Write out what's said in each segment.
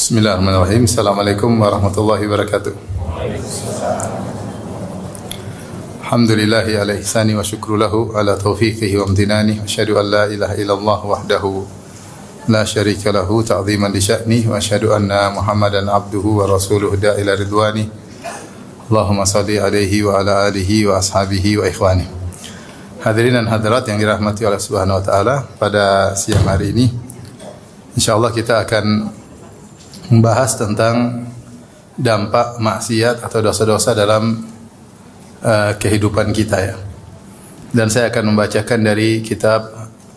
Bismillahirrahmanirrahim. Assalamualaikum warahmatullahi wabarakatuh. Alhamdulillahi ala ihsani wa syukru lahu ala taufiqihi wa amtinani. Asyhadu an la ilaha illallah wahdahu la syarika lahu ta'ziman li sya'ni wa asyhadu anna Muhammadan abduhu wa rasuluhu da'ila ridwani. Allahumma salli alaihi wa ala alihi wa ashabihi wa ikhwani. Hadirin dan hadirat yang dirahmati Allah Subhanahu wa taala, pada siang hari ini insyaallah kita akan membahas tentang dampak maksiat atau dosa-dosa dalam kehidupan kita ya. Dan saya akan membacakan dari kitab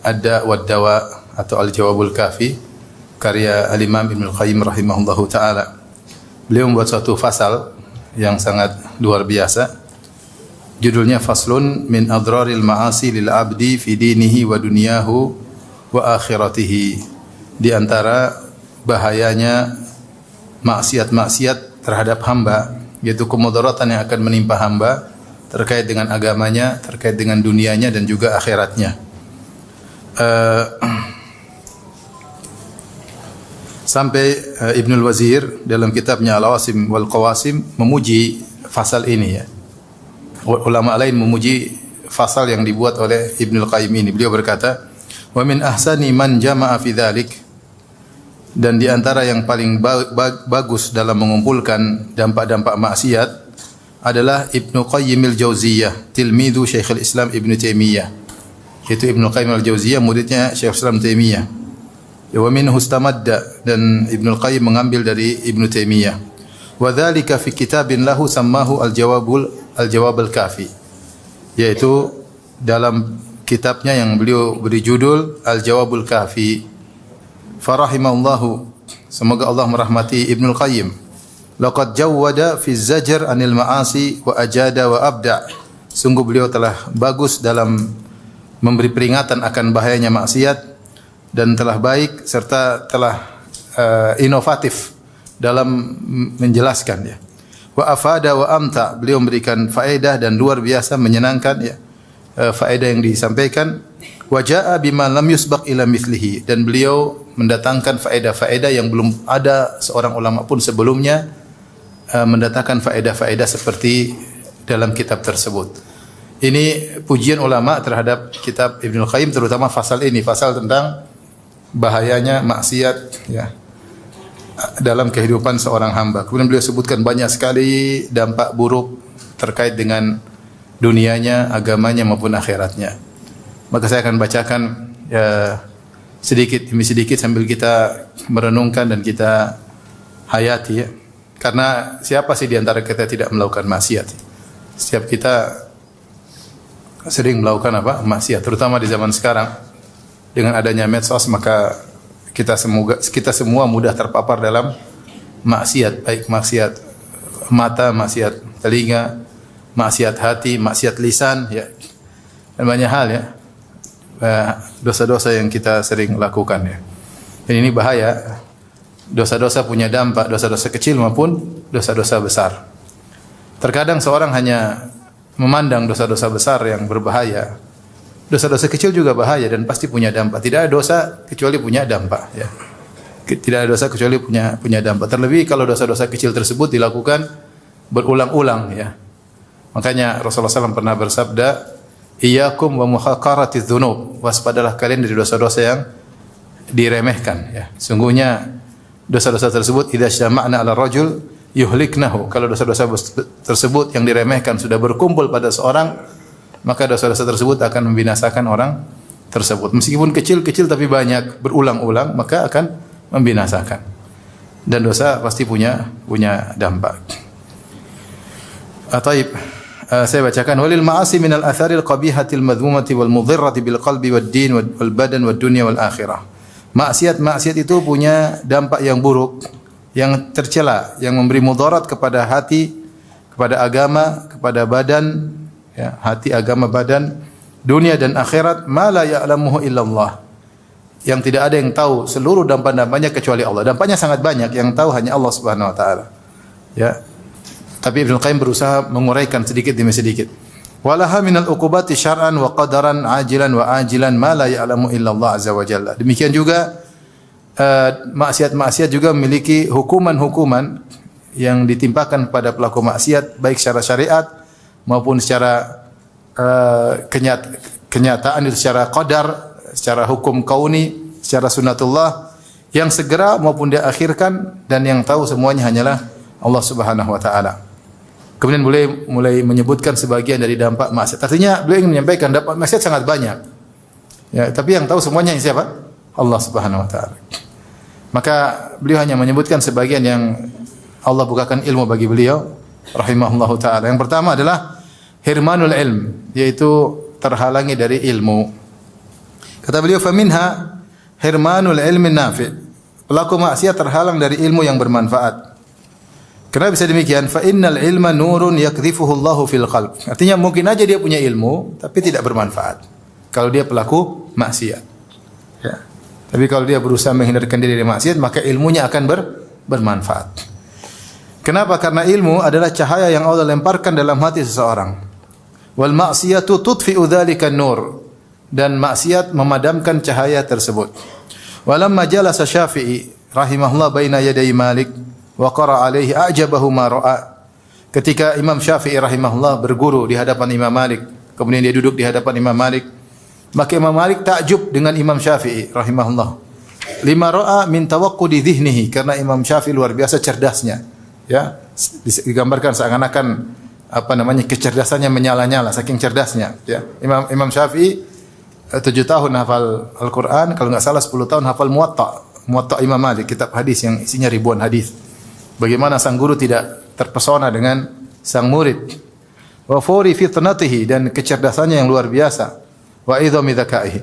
Ad-Da' wad-Dawa atau Al-Jawabul Kafi karya Al-Imam Ibnu Qayyim rahimahullahu taala. Beliau membuat suatu fasal yang sangat luar biasa. Judulnya Faslun min adraril ma'asi lil 'abdi fi dinihi wa dunyahu wa akhiratihi. Di antara bahayanya maksiat-maksiat terhadap hamba, yaitu kemudaratan yang akan menimpa hamba terkait dengan agamanya, terkait dengan dunianya dan juga akhiratnya. Sampai Ibnul Wazir dalam kitabnya Al-Awasim wal Qawasim memuji fasal ini ya. Ulama lain memuji fasal yang dibuat oleh Ibnul Qayyim ini. Beliau berkata, "Wa min ahsani man jama'a fi dzalik." Dan di antara yang paling bagus dalam mengumpulkan dampak-dampak maksiat adalah Ibnu Qayyim al-Jauziyah, tilmidu Syekhul Islam Ibnu Taimiyah. Itu Ibnu Qayyim al-Jauziyah, muridnya Syekh Islam Taimiyah. Wa minhu istamadda, dan Ibnu Qayyim mengambil dari Ibnu Taimiyah. Wa dzalika fi kitabin lahu sammahu al-Jawab al-Kafi. Yaitu dalam kitabnya yang beliau beri judul Al-Jawabul Kafi. Farahimahullahu, semoga Allah merahmati Ibnu Qayyim. Laqad jawwada fi zajr anil ma'asi wa ajada wa abda. Sungguh beliau telah bagus dalam memberi peringatan akan bahayanya maksiat dan telah baik serta telah inovatif dalam menjelaskan ya. Wa afada wa amta, beliau memberikan faedah dan luar biasa menyenangkan ya. Faedah yang disampaikan. Wa jaa bima lam yusbaq ila mithlihi, dan beliau mendatangkan faedah-faedah yang belum ada seorang ulama pun sebelumnya mendatangkan faedah-faedah seperti dalam kitab tersebut. Ini pujian ulama terhadap kitab Ibnu Qayyim, terutama fasal ini, fasal tentang bahayanya maksiat ya dalam kehidupan seorang hamba. Kemudian beliau sebutkan banyak sekali dampak buruk terkait dengan dunianya, agamanya maupun akhiratnya. Maka saya akan bacakan ya, sedikit demi sedikit sambil kita merenungkan dan kita hayati ya. Karena siapa sih di antara kita tidak melakukan maksiat? Setiap kita sering melakukan apa? Maksiat, terutama di zaman sekarang. Dengan adanya medsos maka kita semua mudah terpapar dalam maksiat, baik maksiat mata, maksiat telinga, maksiat hati, maksiat lisan ya. Dan banyak hal ya. Dosa-dosa yang kita sering lakukan ya. Dan ini bahaya. Dosa-dosa punya dampak, dosa-dosa kecil maupun dosa-dosa besar. Terkadang seorang hanya memandang dosa-dosa besar yang berbahaya. Dosa-dosa kecil juga bahaya dan pasti punya dampak. Tidak ada dosa kecuali punya dampak ya. Tidak ada dosa kecuali punya dampak. Terlebih kalau dosa-dosa kecil tersebut dilakukan berulang-ulang ya. Makanya Rasulullah SAW pernah bersabda, "Iyyakum wa muhaqaratiz dzunub." Waspadalah kalian dari dosa-dosa yang diremehkan ya. Sungguhnya dosa-dosa tersebut idza syama'na 'ala rajul yuhliknahu. Kalau dosa-dosa tersebut yang diremehkan sudah berkumpul pada seorang, maka dosa-dosa tersebut akan membinasakan orang tersebut. Meskipun kecil-kecil tapi banyak berulang-ulang, maka akan membinasakan. Dan dosa pasti punya dampak. Taib. Saya bacakan, walil ma'asi minal atharil qabihatil madhumati wal mudhirrati bil qalbi wad din wal badan wad dunya wal akhirah. Maksiat itu punya dampak yang buruk, yang tercela, yang memberi mudarat kepada hati, kepada agama, kepada badan, ya, hati, agama, badan, dunia dan akhirat, ma la ya'lamuhu illallah. Yang tidak ada yang tahu seluruh dampak-dampaknya kecuali Allah. Dampaknya sangat banyak, yang tahu hanya Allah Subhanahu wa taala. Ya. Tapi Ibnu Qayyim berusaha menguraikan sedikit demi sedikit. Walaha minal uqubati syar'an wa qadaran ajilan wa ajilan ma la ya'lamu illa Allah azza wa jalla. Demikian juga maksiat-maksiat juga memiliki hukuman-hukuman yang ditimpakan pada pelaku maksiat baik secara syariat maupun secara kenyataan, itu secara qadar, secara hukum kauni, secara sunnatullah yang segera maupun diakhirkan, dan yang tahu semuanya hanyalah Allah Subhanahu wa taala. Kemudian mulai menyebutkan sebagian dari dampak maksiat. Artinya beliau ingin menyampaikan dampak maksiat sangat banyak. Ya, tapi yang tahu semuanya siapa? Allah Subhanahu wa taala. Maka beliau hanya menyebutkan sebagian yang Allah bukakan ilmu bagi beliau rahimahullahu taala. Yang pertama adalah hirmanul ilm, yaitu terhalangi dari ilmu. Kata beliau, faminha hirmanul ilmi nafi'. Pelaku maksiat terhalang dari ilmu yang bermanfaat. Kenapa bisa demikian? Fa innal ilma nurun yakdhifuhu Allahu fil qalb. Artinya mungkin aja dia punya ilmu tapi tidak bermanfaat kalau dia pelaku maksiat. Ya. Tapi kalau dia berusaha menghindarkan diri dari maksiat, maka ilmunya akan bermanfaat. Kenapa? Karena ilmu adalah cahaya yang Allah lemparkan dalam hati seseorang. Wal ma'siyatu tudfi'u dzalika nur. Dan maksiat memadamkan cahaya tersebut. Walamma jalasa Syafi'i rahimahullah baina yaday Malik wa qara alaihi a'jabahu ma ra'a. Ketika Imam Syafi'i rahimahullah berguru di hadapan Imam Malik, kemudian dia duduk di hadapan Imam Malik, maka Imam Malik takjub dengan Imam Syafi'i rahimahullah. Lima ra'a min tawaqqudi dhihnihi, karena Imam Syafi'i luar biasa cerdasnya. Ya, digambarkan seakan-akan kecerdasannya menyala-nyala saking cerdasnya, ya. Imam Syafi'i 7 tahun hafal Al-Quran, kalau enggak salah 10 tahun hafal Muwatta Imam Malik, kitab hadis yang isinya ribuan hadis. Bagaimana sang guru tidak terpesona dengan sang murid. Wa fawri fitnatihi, dan kecerdasannya yang luar biasa. Wa idhami dzakaihi.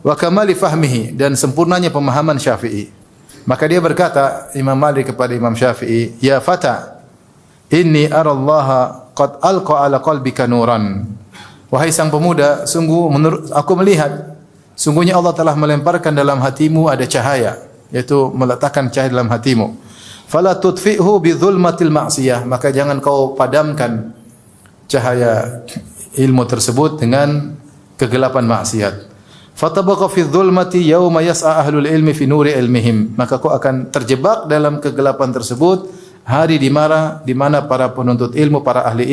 Wa kamali fahmihi, dan sempurnanya pemahaman Syafi'i. Maka dia berkata, Imam Malik kepada Imam Syafi'i, "Ya fata, inni arallaha qad alqa ala qalbika nuran." Wahai sang pemuda, sungguh menurut aku melihat, sungguhnya Allah telah melemparkan dalam hatimu ada cahaya, yaitu meletakkan cahaya dalam hatimu. Fala tudfi'hu bi dzulmatil ma'siyah, maka jangan kau padamkan cahaya ilmu tersebut dengan kegelapan maksiat. Fatabqa fi dzulmati yauma yas'a ahlul ilmi fi nuri ilmihim, maka kau akan terjebak dalam kegelapan tersebut hari di mana para penuntut ilmu, para ahli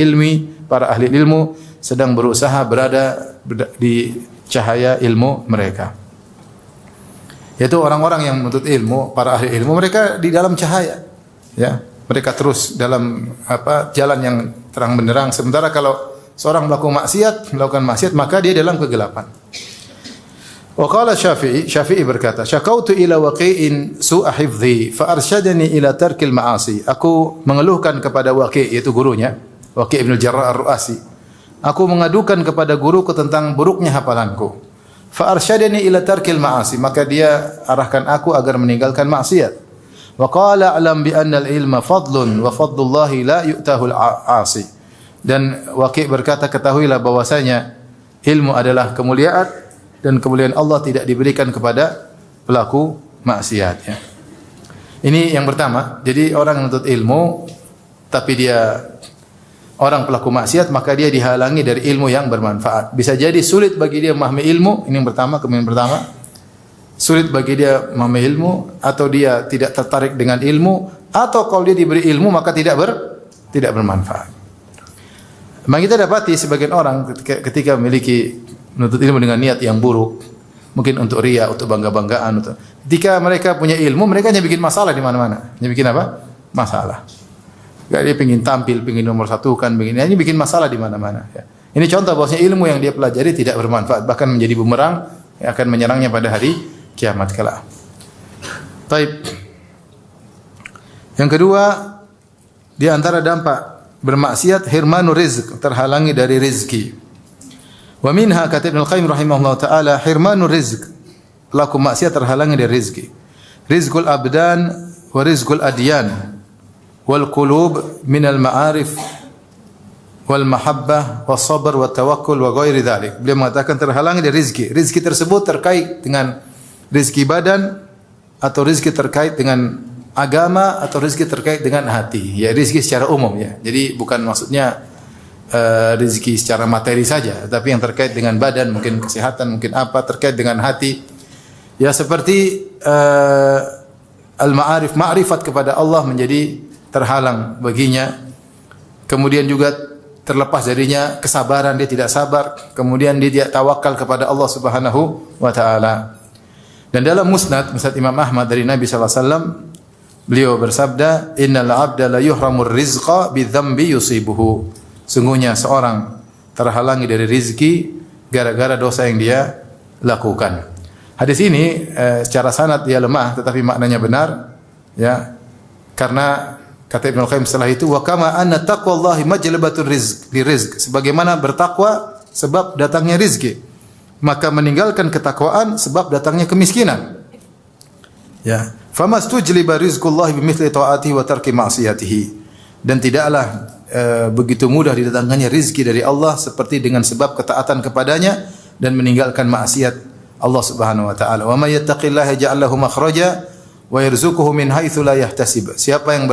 ilmu sedang berusaha berada di cahaya ilmu mereka. Yaitu orang-orang yang menuntut ilmu, para ahli ilmu, mereka di dalam cahaya. Ya, mereka terus dalam jalan yang terang benderang. Sementara kalau seorang melakukan maksiat, maka dia dalam kegelapan. Wa qala Syafi'i berkata, "Syakautu ila Waqi'in su'a hifdhi fa arsyadani ila tarkil ma'asi." Aku mengeluhkan kepada Waqi', yaitu gurunya, Waqi' Ibnu Jarrah Ar-Ru'asi. Aku mengadukan kepada guruku tentang buruknya hafalanku. Fa arsyadani ila tarkil ma'asi, maka dia arahkan aku agar meninggalkan maksiat. Wa qala a'lam bi anna al-ilma fadlun wa fadlullahi la yu'tahu al-'asi. Dan Waqi' berkata, ketahuilah bahwasanya ilmu adalah kemuliaan dan kemuliaan Allah tidak diberikan kepada pelaku maksiat, ya. Ini yang pertama. Jadi orang yang menuntut ilmu tapi dia orang pelaku maksiat, maka dia dihalangi dari ilmu yang bermanfaat. Bisa jadi sulit bagi dia memahami ilmu, ini yang pertama, kemudian pertama. Sulit bagi dia memahami ilmu, atau dia tidak tertarik dengan ilmu, atau kalau dia diberi ilmu maka tidak bermanfaat. Memang kita dapati sebagian orang ketika memiliki menuntut ilmu dengan niat yang buruk, mungkin untuk riya, untuk bangga-banggaan, ketika mereka punya ilmu, mereka hanya bikin masalah di mana-mana. Hanya bikin apa? Masalah. Gak, dia ingin tampil, ingin nomor satu kan, ini bikin masalah di mana-mana. Ya. Ini contoh bahwasanya ilmu yang dia pelajari tidak bermanfaat, bahkan menjadi bumerang yang akan menyerangnya pada hari kiamat kelak. Taib. Yang kedua, di antara dampak bermaksiat hirmanu rizq, terhalangi dari rezeki. Wa minha kata Ibnu Al-Qayyim rahimahullah taala hirmanu rizq, pelaku maksiat terhalangi dari rezeki. Rizqul abdan wa rizqul adyan wal qulub min al ma'arif wal mahabbah was sabr wat tawakkul wa ghairi dzalik. Beliau mengatakan terhalangi dari rezeki. Rezeki tersebut terkait dengan rezeki badan, atau rezeki terkait dengan agama, atau rezeki terkait dengan hati. Ya, rezeki secara umum, ya. Jadi bukan maksudnya rezeki secara materi saja, tapi yang terkait dengan badan, mungkin kesehatan, mungkin apa terkait dengan hati. Ya seperti al-ma'arif, ma'rifat kepada Allah menjadi terhalang baginya. Kemudian juga terlepas darinya kesabaran, dia tidak sabar. Kemudian dia tidak tawakal kepada Allah Subhanahu wa taala. Dan dalam Musnad Imam Ahmad dari Nabi sallallahu alaihi wasallam, beliau bersabda, "Innal 'abda la yuhramur rizqa bidzambi yusibuhu." Sungguhnya seorang terhalangi dari rizki gara-gara dosa yang dia lakukan. Hadis ini secara sanad dia lemah tetapi maknanya benar, ya. Karena kata Ibnu Qayyim setelah itu, wa kama anna taqwallahi majlabatur rizq, sebagaimana bertakwa sebab datangnya rizki, maka meninggalkan ketakwaan sebab datangnya kemiskinan. Ya, famastujliba rizqullahi bimithli ta'atihi wa tarki ma'siyatihi. Dan tidaklah begitu mudah didatangkannya rizki dari Allah seperti dengan sebab ketaatan kepadanya dan meninggalkan maksiat Allah Subhanahu wa taala. Wa may yattaqillaha yaj'al lahu makhraja wa yarzuquhu min haitsu la yahtasib. Siapa yang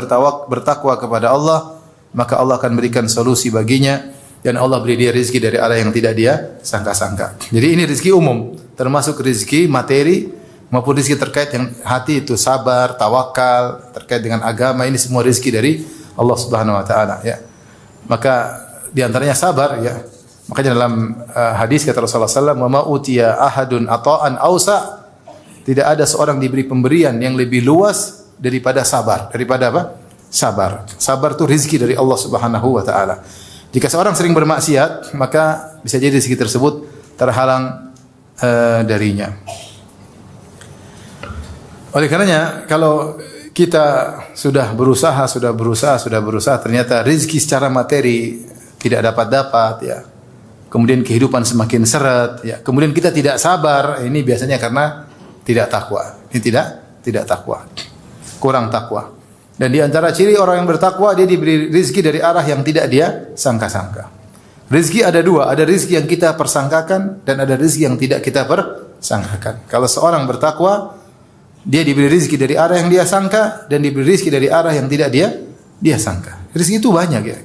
bertakwa kepada Allah, maka Allah akan berikan solusi baginya dan Allah beri dia rezeki dari arah yang tidak dia sangka-sangka. Jadi ini rezeki umum, termasuk rezeki materi maupun rezeki terkait yang hati, itu sabar, tawakal, terkait dengan agama, ini semua rezeki dari Allah Subhanahu wa taala, ya. Maka di antaranya sabar, ya. Makanya dalam hadis kata Rasulullah sallallahu alaihi wasallam, "Wa ma utiya ahadun ata'an ausa." Tidak ada seorang diberi pemberian yang lebih luas daripada sabar. Daripada apa? Sabar. Sabar itu rezeki dari Allah Subhanahu wa taala. Jika seorang sering bermaksiat, maka bisa jadi rezeki tersebut terhalang darinya. Oleh karenanya, kalau kita sudah berusaha, ternyata rezeki secara materi tidak dapat, ya. Kemudian kehidupan semakin seret, ya. Kemudian kita tidak sabar, ini biasanya karena tidak takwa. Ini tidak takwa. Kurang takwa. Dan di antara ciri orang yang bertakwa, dia diberi rezeki dari arah yang tidak dia sangka-sangka. Rezeki ada dua, ada rezeki yang kita persangkakan dan ada rezeki yang tidak kita persangkakan. Kalau seorang bertakwa, dia diberi rezeki dari arah yang dia sangka dan diberi rezeki dari arah yang tidak dia sangka. Rezeki itu banyak, ya.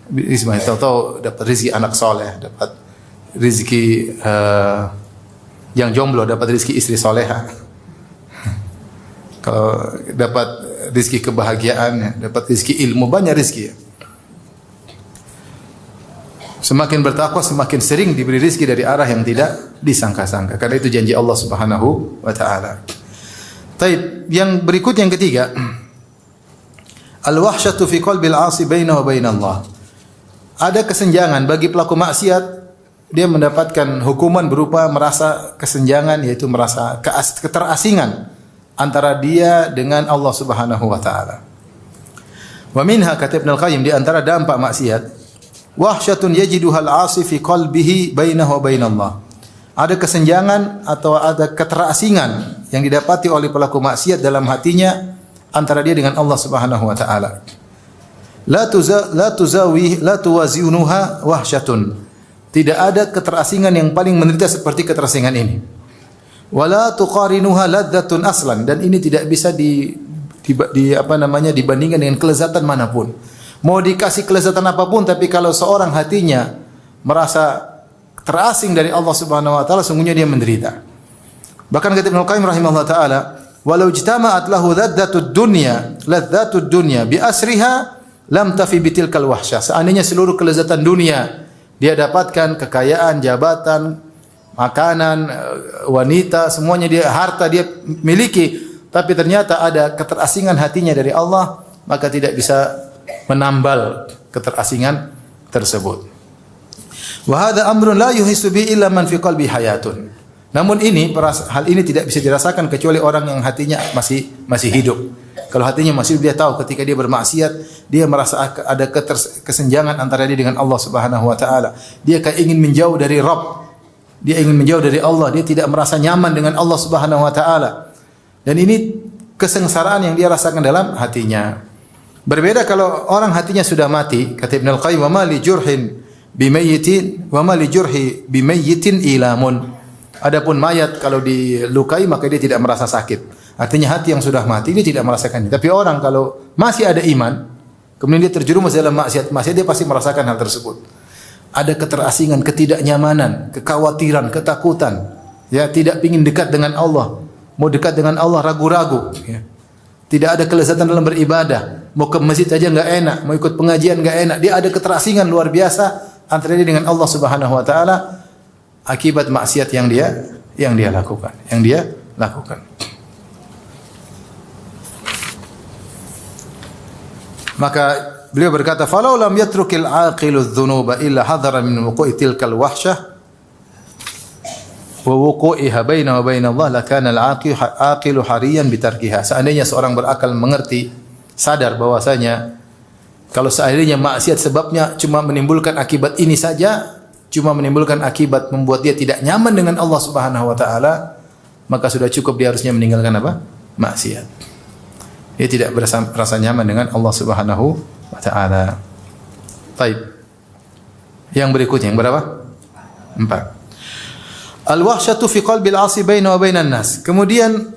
Ismail tahu dapat rezeki anak soleh, dapat rezeki yang jomblo, dapat rezeki istri soleha. Kalau dapat rezeki kebahagiaan, dapat rezeki ilmu, banyak rezeki, ya. Semakin bertakwa, semakin sering diberi rezeki dari arah yang tidak disangka-sangka. Karena itu janji Allah Subhanahu wa taala. Taib, yang berikut yang ketiga, al-wahsyatu fi qalbil 'asi bainahu wa bainallah. Ada kesenjangan bagi pelaku maksiat, dia mendapatkan hukuman berupa merasa kesenjangan, yaitu merasa keterasingan antara dia dengan Allah Subhanahu wa taala. Wa minha, kata Ibnu Qayyim, di antara dampak maksiat, wahsyatun yajiduha al-'asi fi qalbihi bainahu wa bainallah. Ada kesenjangan atau ada keterasingan yang didapati oleh pelaku maksiat dalam hatinya antara dia dengan Allah Subhanahu wa taala. La tuwazinuha wahsyatun. Tidak ada keterasingan yang paling menderita seperti keterasingan ini. Wala tuqarinuha ladzatun aslan, dan ini tidak bisa dibandingkan dengan kelezatan manapun. Mau dikasih kelezatan apapun, tapi kalau seorang hatinya merasa terasing dari Allah Subhanahu wa taala, sungguhnya dia menderita. Bahkan kata Ibnu Qayyim rahimahullah taala, walau ijtama'at lahu ladzatud dunya bi asriha lam tafi bitilkal wahsyah. Seandainya seluruh kelezatan dunia dia dapatkan, kekayaan, jabatan, makanan, wanita, semuanya dia, harta dia miliki, tapi ternyata ada keterasingan hatinya dari Allah, maka tidak bisa menambal keterasingan tersebut. Wa hadza amrun la yuhissu bi illa man fi qalbi hayatun. Namun hal ini tidak bisa dirasakan kecuali orang yang hatinya masih hidup. Kalau hatinya masih hidup, dia tahu ketika dia bermaksiat, dia merasa ada kesenjangan antara dia dengan Allah Subhanahu wa taala. Dia kayak ingin menjauh dari Rabb. Dia ingin menjauh dari Allah, dia tidak merasa nyaman dengan Allah Subhanahu wa taala. Dan ini kesengsaraan yang dia rasakan dalam hatinya. Berbeda kalau orang hatinya sudah mati, kata Ibnu Qayyim, wa ma li jurhin bimayyitin wa ma li jurhi bimayyitin ilamun. Adapun mayat kalau dilukai maka dia tidak merasa sakit. Artinya hati yang sudah mati dia tidak merasakan. Tapi orang kalau masih ada iman, kemudian dia terjerumus dalam maksiat, dia pasti merasakan hal tersebut. Ada keterasingan, ketidaknyamanan, kekhawatiran, ketakutan. Ya, tidak ingin dekat dengan Allah. Mau dekat dengan Allah ragu-ragu, ya. Tidak ada kelezatan dalam beribadah. Mau ke masjid aja enggak enak, mau ikut pengajian enggak enak. Dia ada keterasingan luar biasa antara dia dengan Allah Subhanahu wa taala akibat maksiat yang dia lakukan. Maka beliau berkata, "Falau lam yatrukil aqilu adh-dhunuba illa hadara min wuqu'i tilkal wahsyah wa wuqu'iha baina wa baina Allah lakana al-aqilu hariyan bitarkiha." Seandainya seorang berakal mengerti, sadar bahwasanya kalau seandainya maksiat sebabnya cuma menimbulkan akibat ini saja, cuma menimbulkan akibat membuat dia tidak nyaman dengan Allah Subhanahu wa taala, maka sudah cukup dia harusnya meninggalkan apa? Maksiat. Dia tidak merasa nyaman dengan Allah Subhanahu wa taala. Baik. Yang berikutnya yang berapa? 4. Al-wahsyatu fi qalbil 'asi baina wa bainan nas. Kemudian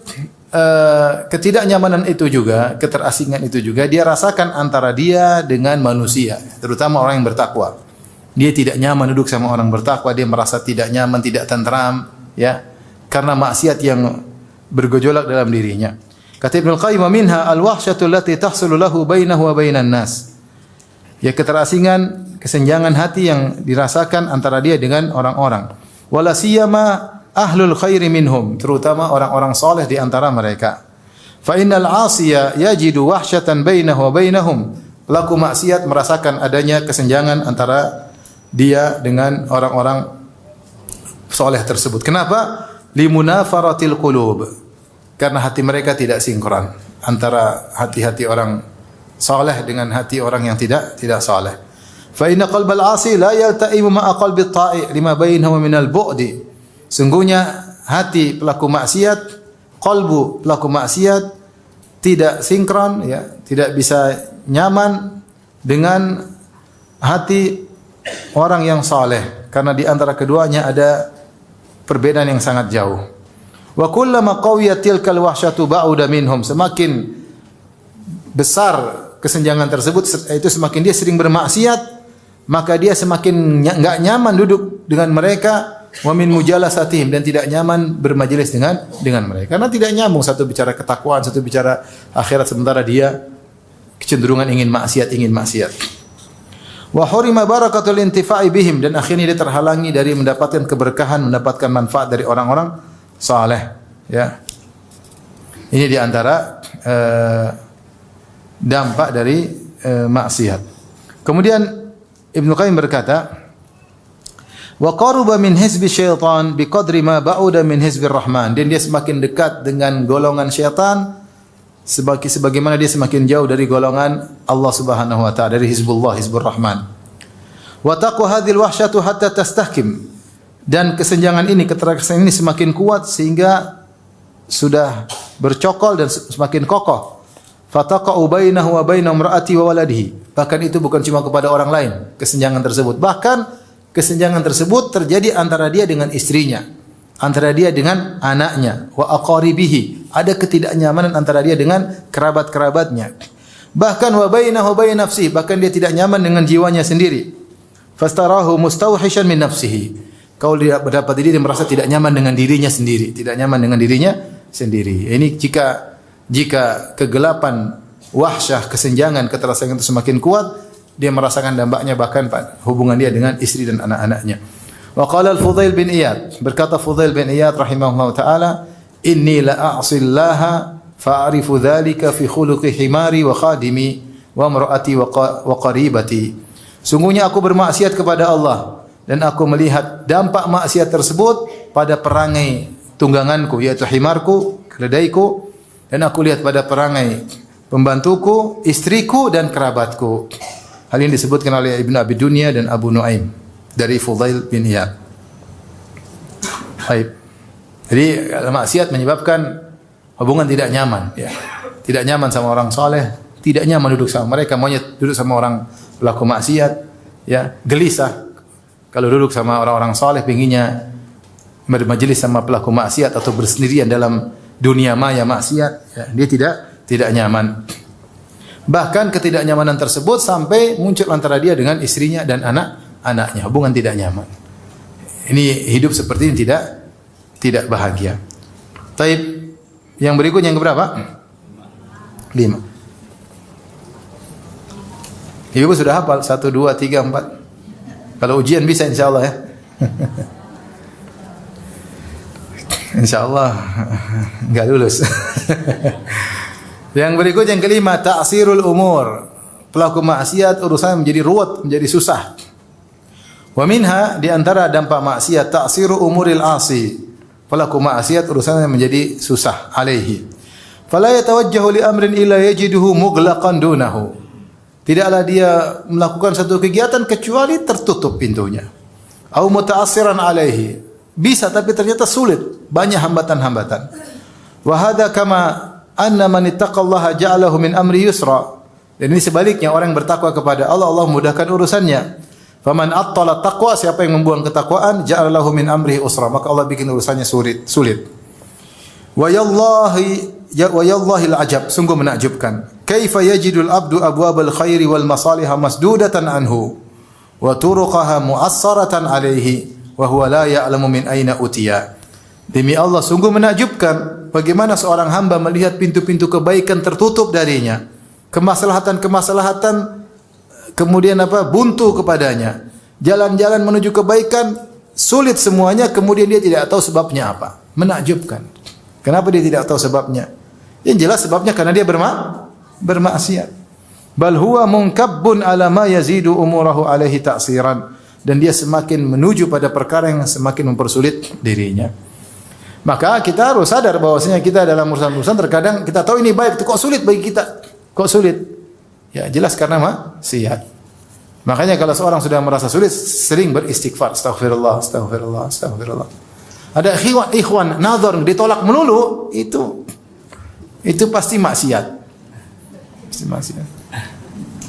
ketidaknyamanan itu juga, keterasingan itu juga dia rasakan antara dia dengan manusia, terutama orang yang bertakwa. Dia tidak nyaman duduk sama orang bertakwa, dia merasa tidak nyaman, tidak tentram, ya, karena maksiat yang bergejolak dalam dirinya. Kata Ibnu Qayyim, "Minha al-wahsyatu allati tahsulu lahu bainahu wa bainan nas." Ya, keterasingan, kesenjangan hati yang dirasakan antara dia dengan orang-orang. Wala siyama ahlul khairi minhum, terutama orang-orang saleh di antara mereka. Fa innal 'asiya yajidu wahsyatan bainahu wa bainahum. Pelaku maksiat merasakan adanya kesenjangan antara dia dengan orang-orang saleh tersebut. Kenapa? Limunafaratil qulub. Karena hati mereka tidak sinkron antara hati-hati orang saleh dengan hati orang yang tidak saleh. Fa inna qalbal 'asi la yalta'imu ma'a qalbit ta'i lima bainahu minal bu'di. Sungguhnya hati pelaku maksiat, qalbu pelaku maksiat tidak sinkron, ya, tidak bisa nyaman dengan hati orang yang saleh karena di antara keduanya ada perbedaan yang sangat jauh. Wa kullama qawiyat tilkal wahsyatu ba'uda minhum. Semakin besar kesenjangan tersebut, itu semakin dia sering bermaksiat, maka dia semakin enggak nyaman duduk dengan mereka, wa min mujalasatihim, dan tidak nyaman bermajelis dengan mereka. Karena tidak nyambung, satu bicara ketakwaan, satu bicara akhirat, sementara dia kecenderungan ingin maksiat. Wa hurima barakatul intifa'i bihim, dan akhirnya dia terhalangi dari mendapatkan keberkahan, mendapatkan manfaat dari orang-orang saleh, ya. Ini di antara dampak dari maksiat. Kemudian Ibnu Qayyim berkata, wa qaruba min hizbi syaitan biqadri ma ba'uda min hizbir rahman. Dan dia semakin dekat dengan golongan syaitan sebagaimana dia semakin jauh dari golongan Allah Subhanahu wa taala, dari hizbullah, hizbur rahman. Wa taqwa hadhil wahsyatu hatta tastahkim. Dan kesenjangan ini, keterasingan ini semakin kuat sehingga sudah bercokol dan semakin kokoh. Fataqa'u bainahu wa baina imra'ati wa waladihi. Bahkan itu bukan cuma kepada orang lain, kesenjangan tersebut. Bahkan kesenjangan tersebut terjadi antara dia dengan istrinya, antara dia dengan anaknya, wa aqaribihi. Ada ketidaknyamanan antara dia dengan kerabat-kerabatnya. Bahkan wa bainahu wa bain nafsihi, bahkan dia tidak nyaman dengan jiwanya sendiri. Fastarahu mustawhishan min nafsihi. Kalau dia berdapat diri, dia merasa tidak nyaman dengan dirinya sendiri, tidak nyaman dengan dirinya sendiri. Ini jika kegelapan, wahsyah, kesenjangan, keterasingan itu semakin kuat, dia merasakan dampaknya bahkan hubungan dia dengan istri dan anak-anaknya. Wa qala al-Fudail bin Iyad, berkata Fudail bin Iyad rahimahullah taala, "Inni la a'sillaha fa'arifu dzalika fi khuluqi himari wa khadimi wa imra'ati wa qaribati." Sungguhnya aku bermaksiat kepada Allah dan aku melihat dampak maksiat tersebut pada perangai tungganganku, yaitu himarku, keledaiku, dan aku lihat pada perangai pembantuku, istriku, dan kerabatku. Hal ini disebutkan oleh Ibnu Abi Dunya dan Abu Nuaim dari Fudail bin Iyad. Baik. Jadi maksiat menyebabkan hubungan tidak nyaman, ya. Tidak nyaman sama orang saleh, tidak nyaman duduk sama mereka, maunya duduk sama orang pelaku maksiat, ya, gelisah. Kalau duduk sama orang-orang saleh, pinginnya bermajelis sama pelaku maksiat atau bersendirian dalam dunia maya maksiat, ya, dia tidak nyaman. Bahkan ketidaknyamanan tersebut sampai muncul antara dia dengan istrinya dan anak-anaknya, hubungan tidak nyaman. Ini hidup seperti ini tidak bahagia. Taib, yang berikutnya yang berapa? 5. Ibu sudah hafal 1, 2, 3, 4. Kalau ujian bisa insyaallah ya. Insyaallah enggak lulus. Yang berikut yang kelima, ta'sirul umur. Pelaku maksiat urusan menjadi ruwet, menjadi susah. Wa minha, di antara dampak maksiat, ta'siru umuril asi. Pelaku maksiat urusannya menjadi susah alaihi. Fala yatawajjahu li amrin illa yajiduhu mughlaqan dunahu. Tidaklah dia melakukan satu kegiatan kecuali tertutup pintunya. Au muta'assiran alaihi. Bisa tapi ternyata sulit, banyak hambatan-hambatan. Wa hadza kama anna man ittaqallaha ja'alahu min amri yusra. Dan ini sebaliknya, orang yang bertakwa kepada Allah, Allah mudahkan urusannya. Faman attala taqwa, siapa yang membuang ketakwaan, ja'alahu min amrihi usra, maka Allah bikin urusannya sulit. Wa yallahil ajab, sungguh menakjubkan. Kaifa yajidul abdu abwabal khairi wal masaliha masdudatan anhu wa turuqaha mu'assaratan alaihi wa huwa la ya'lamu min aina utiya. Demi Allah, sungguh menakjubkan bagaimana seorang hamba melihat pintu-pintu kebaikan tertutup darinya. Kemaslahatan kemudian buntu kepadanya. Jalan-jalan menuju kebaikan sulit semuanya, kemudian dia tidak tahu sebabnya apa. Menakjubkan. Kenapa dia tidak tahu sebabnya? Yang jelas sebabnya karena dia bermaksiat. Bal huwa munkabbun ala ma yazidu umurahu alaihi ta'siran, dan dia semakin menuju pada perkara yang semakin mempersulit dirinya. Maka kita harus sadar bahwasanya kita dalam urusan-urusan terkadang kita tahu ini baik, kok sulit bagi kita? Kok sulit? Ya jelas karena maksiat. Makanya kalau seorang sudah merasa sulit, sering beristighfar, astaghfirullah, astaghfirullah, astaghfirullah. Ada ikhwan nazar ditolak melulu, itu pasti maksiat. Pasti maksiat.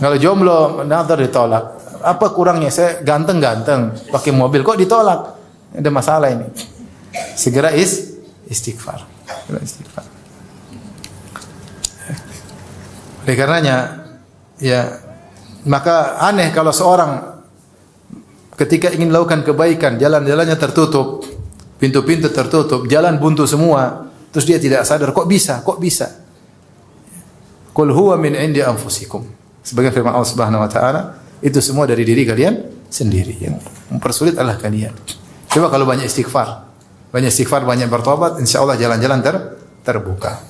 Kalau jomblo nazar ditolak, apa kurangnya? Saya ganteng-ganteng, pakai mobil kok ditolak? Ada masalah ini. Segera istighfar. Istighfar. Oleh karenanya, ya, maka aneh kalau seorang ketika ingin melakukan kebaikan, jalan-jalannya tertutup, pintu-pintu tertutup, jalan buntu semua, terus dia tidak sadar, kok bisa? Qul huwa min indi anfusikum. Sebagai firman Allah Subhanahu wa taala, itu semua dari diri kalian sendiri. Yang mempersulit adalah kalian. Coba kalau banyak istighfar, banyak bertobat, insyaallah jalan-jalan terbuka.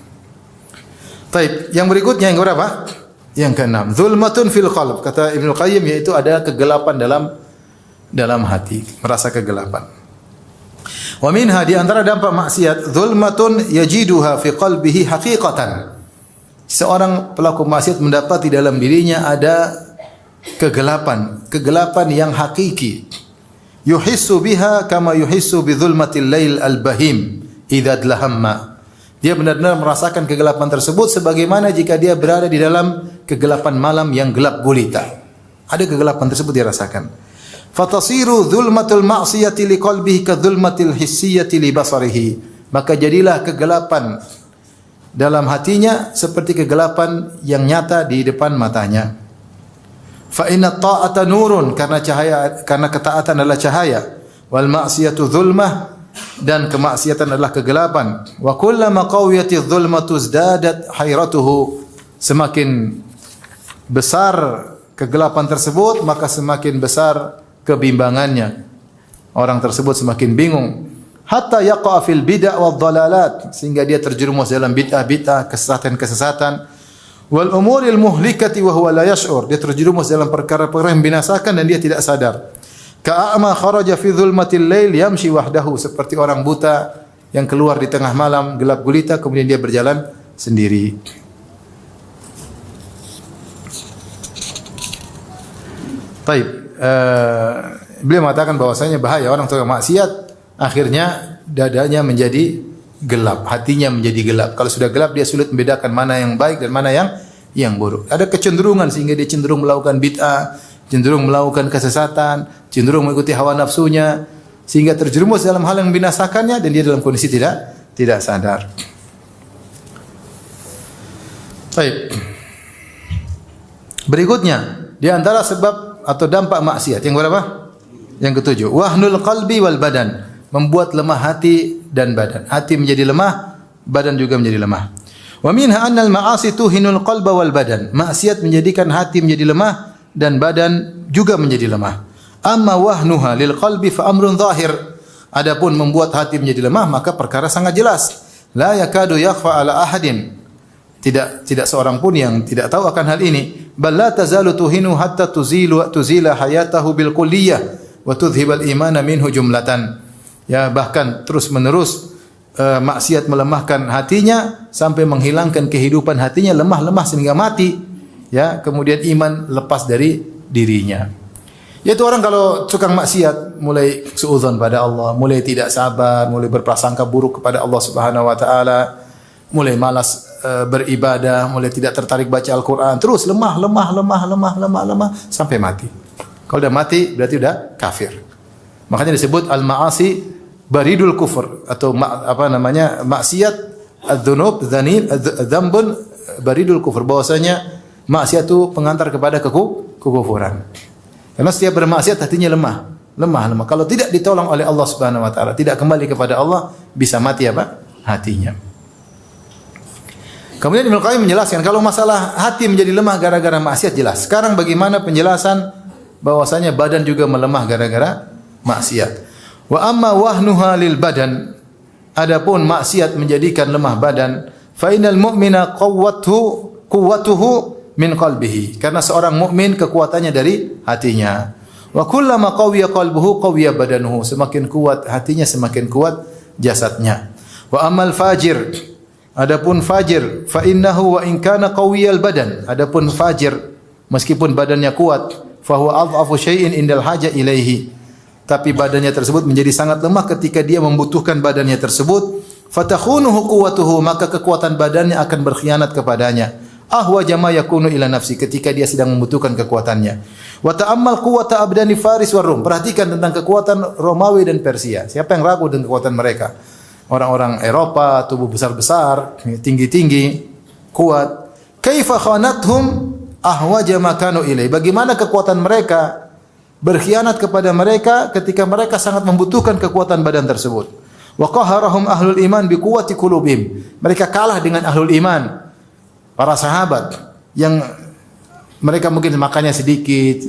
Baik, yang berikutnya yang berapa? Yang keenam, zulmatun fil qalb. Kata Ibnu Qayyim, yaitu ada kegelapan dalam hati, merasa kegelapan. Wa minha, di antara dampak maksiat, zulmatun yajiduha fi qalbihi haqiqatan. Seorang pelaku maksiat mendapat di dalam dirinya ada kegelapan yang hakiki. Yuhissu biha kama yuhissu bi zulmatil lail al-bahim idza dlahamma. Dia benar-benar merasakan kegelapan tersebut sebagaimana jika dia berada di dalam kegelapan malam yang gelap gulita. Ada kegelapan tersebut dia rasakan. Fatasiru dzulmatul ma'siyati liqalbihi kadzulmatil hissiyati li basarihi. Maka jadilah kegelapan dalam hatinya seperti kegelapan yang nyata di depan matanya. Fa inna ta'ata nurun, karena ketaatan adalah cahaya. Wal ma'siyatu dzulmah, dan kemaksiatan adalah kegelapan. Wa kullama qawiyatiz dzulmatu izdadat hayratuhu. Semakin besar kegelapan tersebut, maka semakin besar kebimbangannya. Orang tersebut semakin bingung. Hatta yaqa fil bid'ah wad dhalalat, sehingga dia terjerumus dalam bid'ah, kesesatan. Wal umuril muhlikati wa huwa la yash'ur, dia terjerumus dalam perkara-perkara yang binasakan dan dia tidak sadar. Ka'ama kharaja fi dhulmatil lail yamshi wahdahu, seperti orang buta yang keluar di tengah malam gelap gulita kemudian dia berjalan sendiri. Baik, beliau mengatakan bahwasanya bahaya orang tua maksiat, akhirnya dadanya menjadi gelap, hatinya menjadi gelap. Kalau sudah gelap dia sulit membedakan mana yang baik dan mana yang buruk. Ada kecenderungan sehingga dia cenderung melakukan bid'ah, cenderung melakukan kesesatan, cenderung mengikuti hawa nafsunya, sehingga terjerumus dalam hal yang membinasakannya dan dia dalam kondisi tidak sadar. Baik. Berikutnya, di antara sebab atau dampak maksiat yang berapa? Yang ketujuh, wahnul qalbi wal badan, membuat lemah hati dan badan. Hati menjadi lemah, badan juga menjadi lemah. Wa minha anna al-ma'asi tuhinul qalba wal badan. Maksiat menjadikan hati menjadi lemah dan badan juga menjadi lemah. Amma wahnuha lil qalbi fa amrun zahir. Adapun membuat hati menjadi lemah maka perkara sangat jelas. La yakadu yakhfa ala ahadin. Tidak seorang pun yang tidak tahu akan hal ini. Bal la tazalu tuhinu hatta tuzila hayatahu bil kulliyah wa tudhhibal imana minhu jumlatan. Ya, bahkan terus-menerus maksiat melemahkan hatinya sampai menghilangkan kehidupan hatinya, lemah sehingga mati. Ya, kemudian iman lepas dari dirinya. Yaitu orang kalau tukang maksiat mulai suudzon pada Allah, mulai tidak sabar, mulai berprasangka buruk kepada Allah Subhanahu wa taala, mulai malas beribadah, mulai tidak tertarik baca Al-Qur'an, terus lemah sampai mati. Kalau udah mati berarti udah kafir. Makanya disebut al-ma'asi baridul kufur atau maksiat adzunub dzambun baridul kufur, bahwasanya maksiat itu pengantar kepada kekufuran. Karena setiap bermaksiat hatinya lemah. Kalau tidak ditolong oleh Allah Subhanahu wa taala, tidak kembali kepada Allah, bisa mati hatinya. Kemudian Ibnu Qayyim menjelaskan kalau masalah hati menjadi lemah gara-gara maksiat jelas. Sekarang bagaimana penjelasan bahwasanya badan juga melemah gara-gara maksiat. Wa amma wahnuha lil badan. Adapun maksiat menjadikan lemah badan, fa innal mu'mina quwwatuhu min qalbihi. Karena seorang mukmin kekuatannya dari hatinya. Wa kullama qawiya qalbuhu qawiya badanuhu. Semakin kuat hatinya semakin kuat jasadnya. Wa amal fajir. Adapun fajir, fa innahu wa in kana qawiyal badan. Adapun fajir meskipun badannya kuat, fa huwa adhafu syai'in indal haja ilaihi. Tapi badannya tersebut menjadi sangat lemah ketika dia membutuhkan badannya tersebut. Fatakhunuhu quwwatuhu, maka kekuatan badannya akan berkhianat kepadanya. Ahwa jama yakunu ila nafsi, ketika dia sedang membutuhkan kekuatannya. Wa ta'ammal quwwata abdani Faris war Rum. Perhatikan tentang kekuatan Romawi dan Persia. Siapa yang ragu dengan kekuatan mereka? Orang-orang Eropa, tubuh besar-besar, tinggi-tinggi, kuat. Kaifa khanathum ahwaja ma kanu ilai. Bagaimana kekuatan mereka berkhianat kepada mereka ketika mereka sangat membutuhkan kekuatan badan tersebut. Wa qaharahum ahlul iman bi quwwati qulubihim. Mereka kalah dengan ahlul iman, para sahabat yang mereka mungkin makannya sedikit,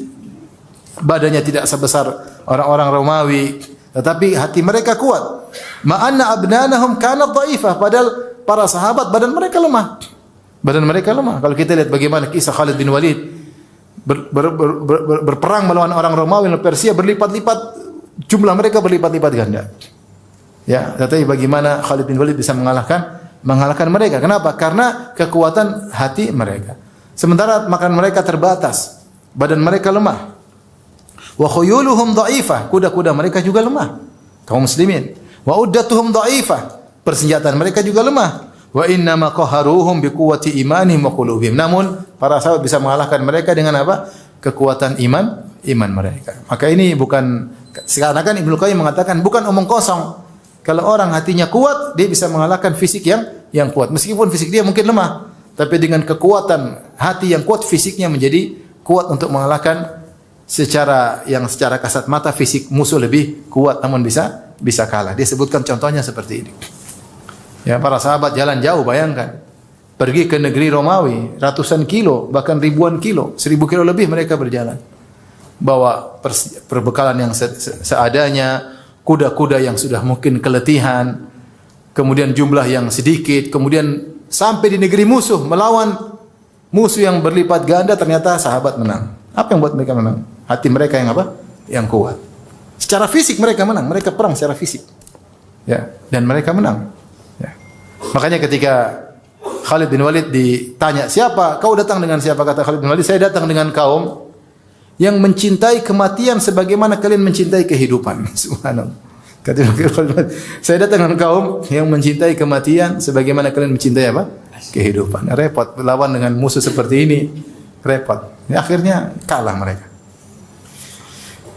badannya tidak sebesar orang-orang Romawi, tetapi hati mereka kuat. Ma'anna abnanahum kanat dhaifah, padahal para sahabat badan mereka lemah. Kalau kita lihat bagaimana kisah Khalid bin Walid berperang melawan orang Romawi dan Persia, berlipat-lipat jumlah mereka, berlipat-lipat ganda. Ya, tetapi bagaimana Khalid bin Walid bisa mengalahkan mereka? Kenapa? Karena kekuatan hati mereka. Sementara makan mereka terbatas, badan mereka lemah. Wa khuyuluhum dhaifah, kuda-kuda mereka juga lemah. Kaum muslimin. Wa uddatuhum dhaifah, persenjataan mereka juga lemah. Wa inna ma qaharuhum bi quwwati imanihim wa qulubihim. Namun para sahabat bisa mengalahkan mereka dengan apa? Kekuatan iman mereka. Maka ini bukan, sekarang kan Ibnu Qayyim mengatakan bukan omong kosong. Kalau orang hatinya kuat, dia bisa mengalahkan fisik yang kuat. Meskipun fisik dia mungkin lemah, tapi dengan kekuatan hati yang kuat, fisiknya menjadi kuat untuk mengalahkan secara kasat mata fisik musuh lebih kuat, namun bisa kalah. Dia sebutkan contohnya seperti ini. Ya, para sahabat jalan jauh, bayangkan. Pergi ke negeri Romawi, ratusan kilo, bahkan ribuan kilo, 1000 kilo lebih mereka berjalan. Bawa perbekalan yang seadanya, kuda-kuda yang sudah mungkin keletihan, kemudian jumlah yang sedikit, kemudian sampai di negeri musuh, melawan musuh yang berlipat ganda, ternyata sahabat menang. Apa yang buat mereka menang? Hati mereka yang apa? Yang kuat. Secara fisik mereka menang, mereka perang secara fisik. Ya, dan mereka menang. Ya. Makanya ketika Khalid bin Walid ditanya, "Siapa? Kau datang dengan siapa?" Kata Khalid bin Walid, "Saya datang dengan kaum yang mencintai kematian sebagaimana kalian mencintai kehidupan." Subhanallah. Kata saya datang dengan kaum yang mencintai kematian sebagaimana kalian mencintai apa? Kehidupan. Repot lawan dengan musuh seperti ini. Repot. Ya, akhirnya kalah mereka.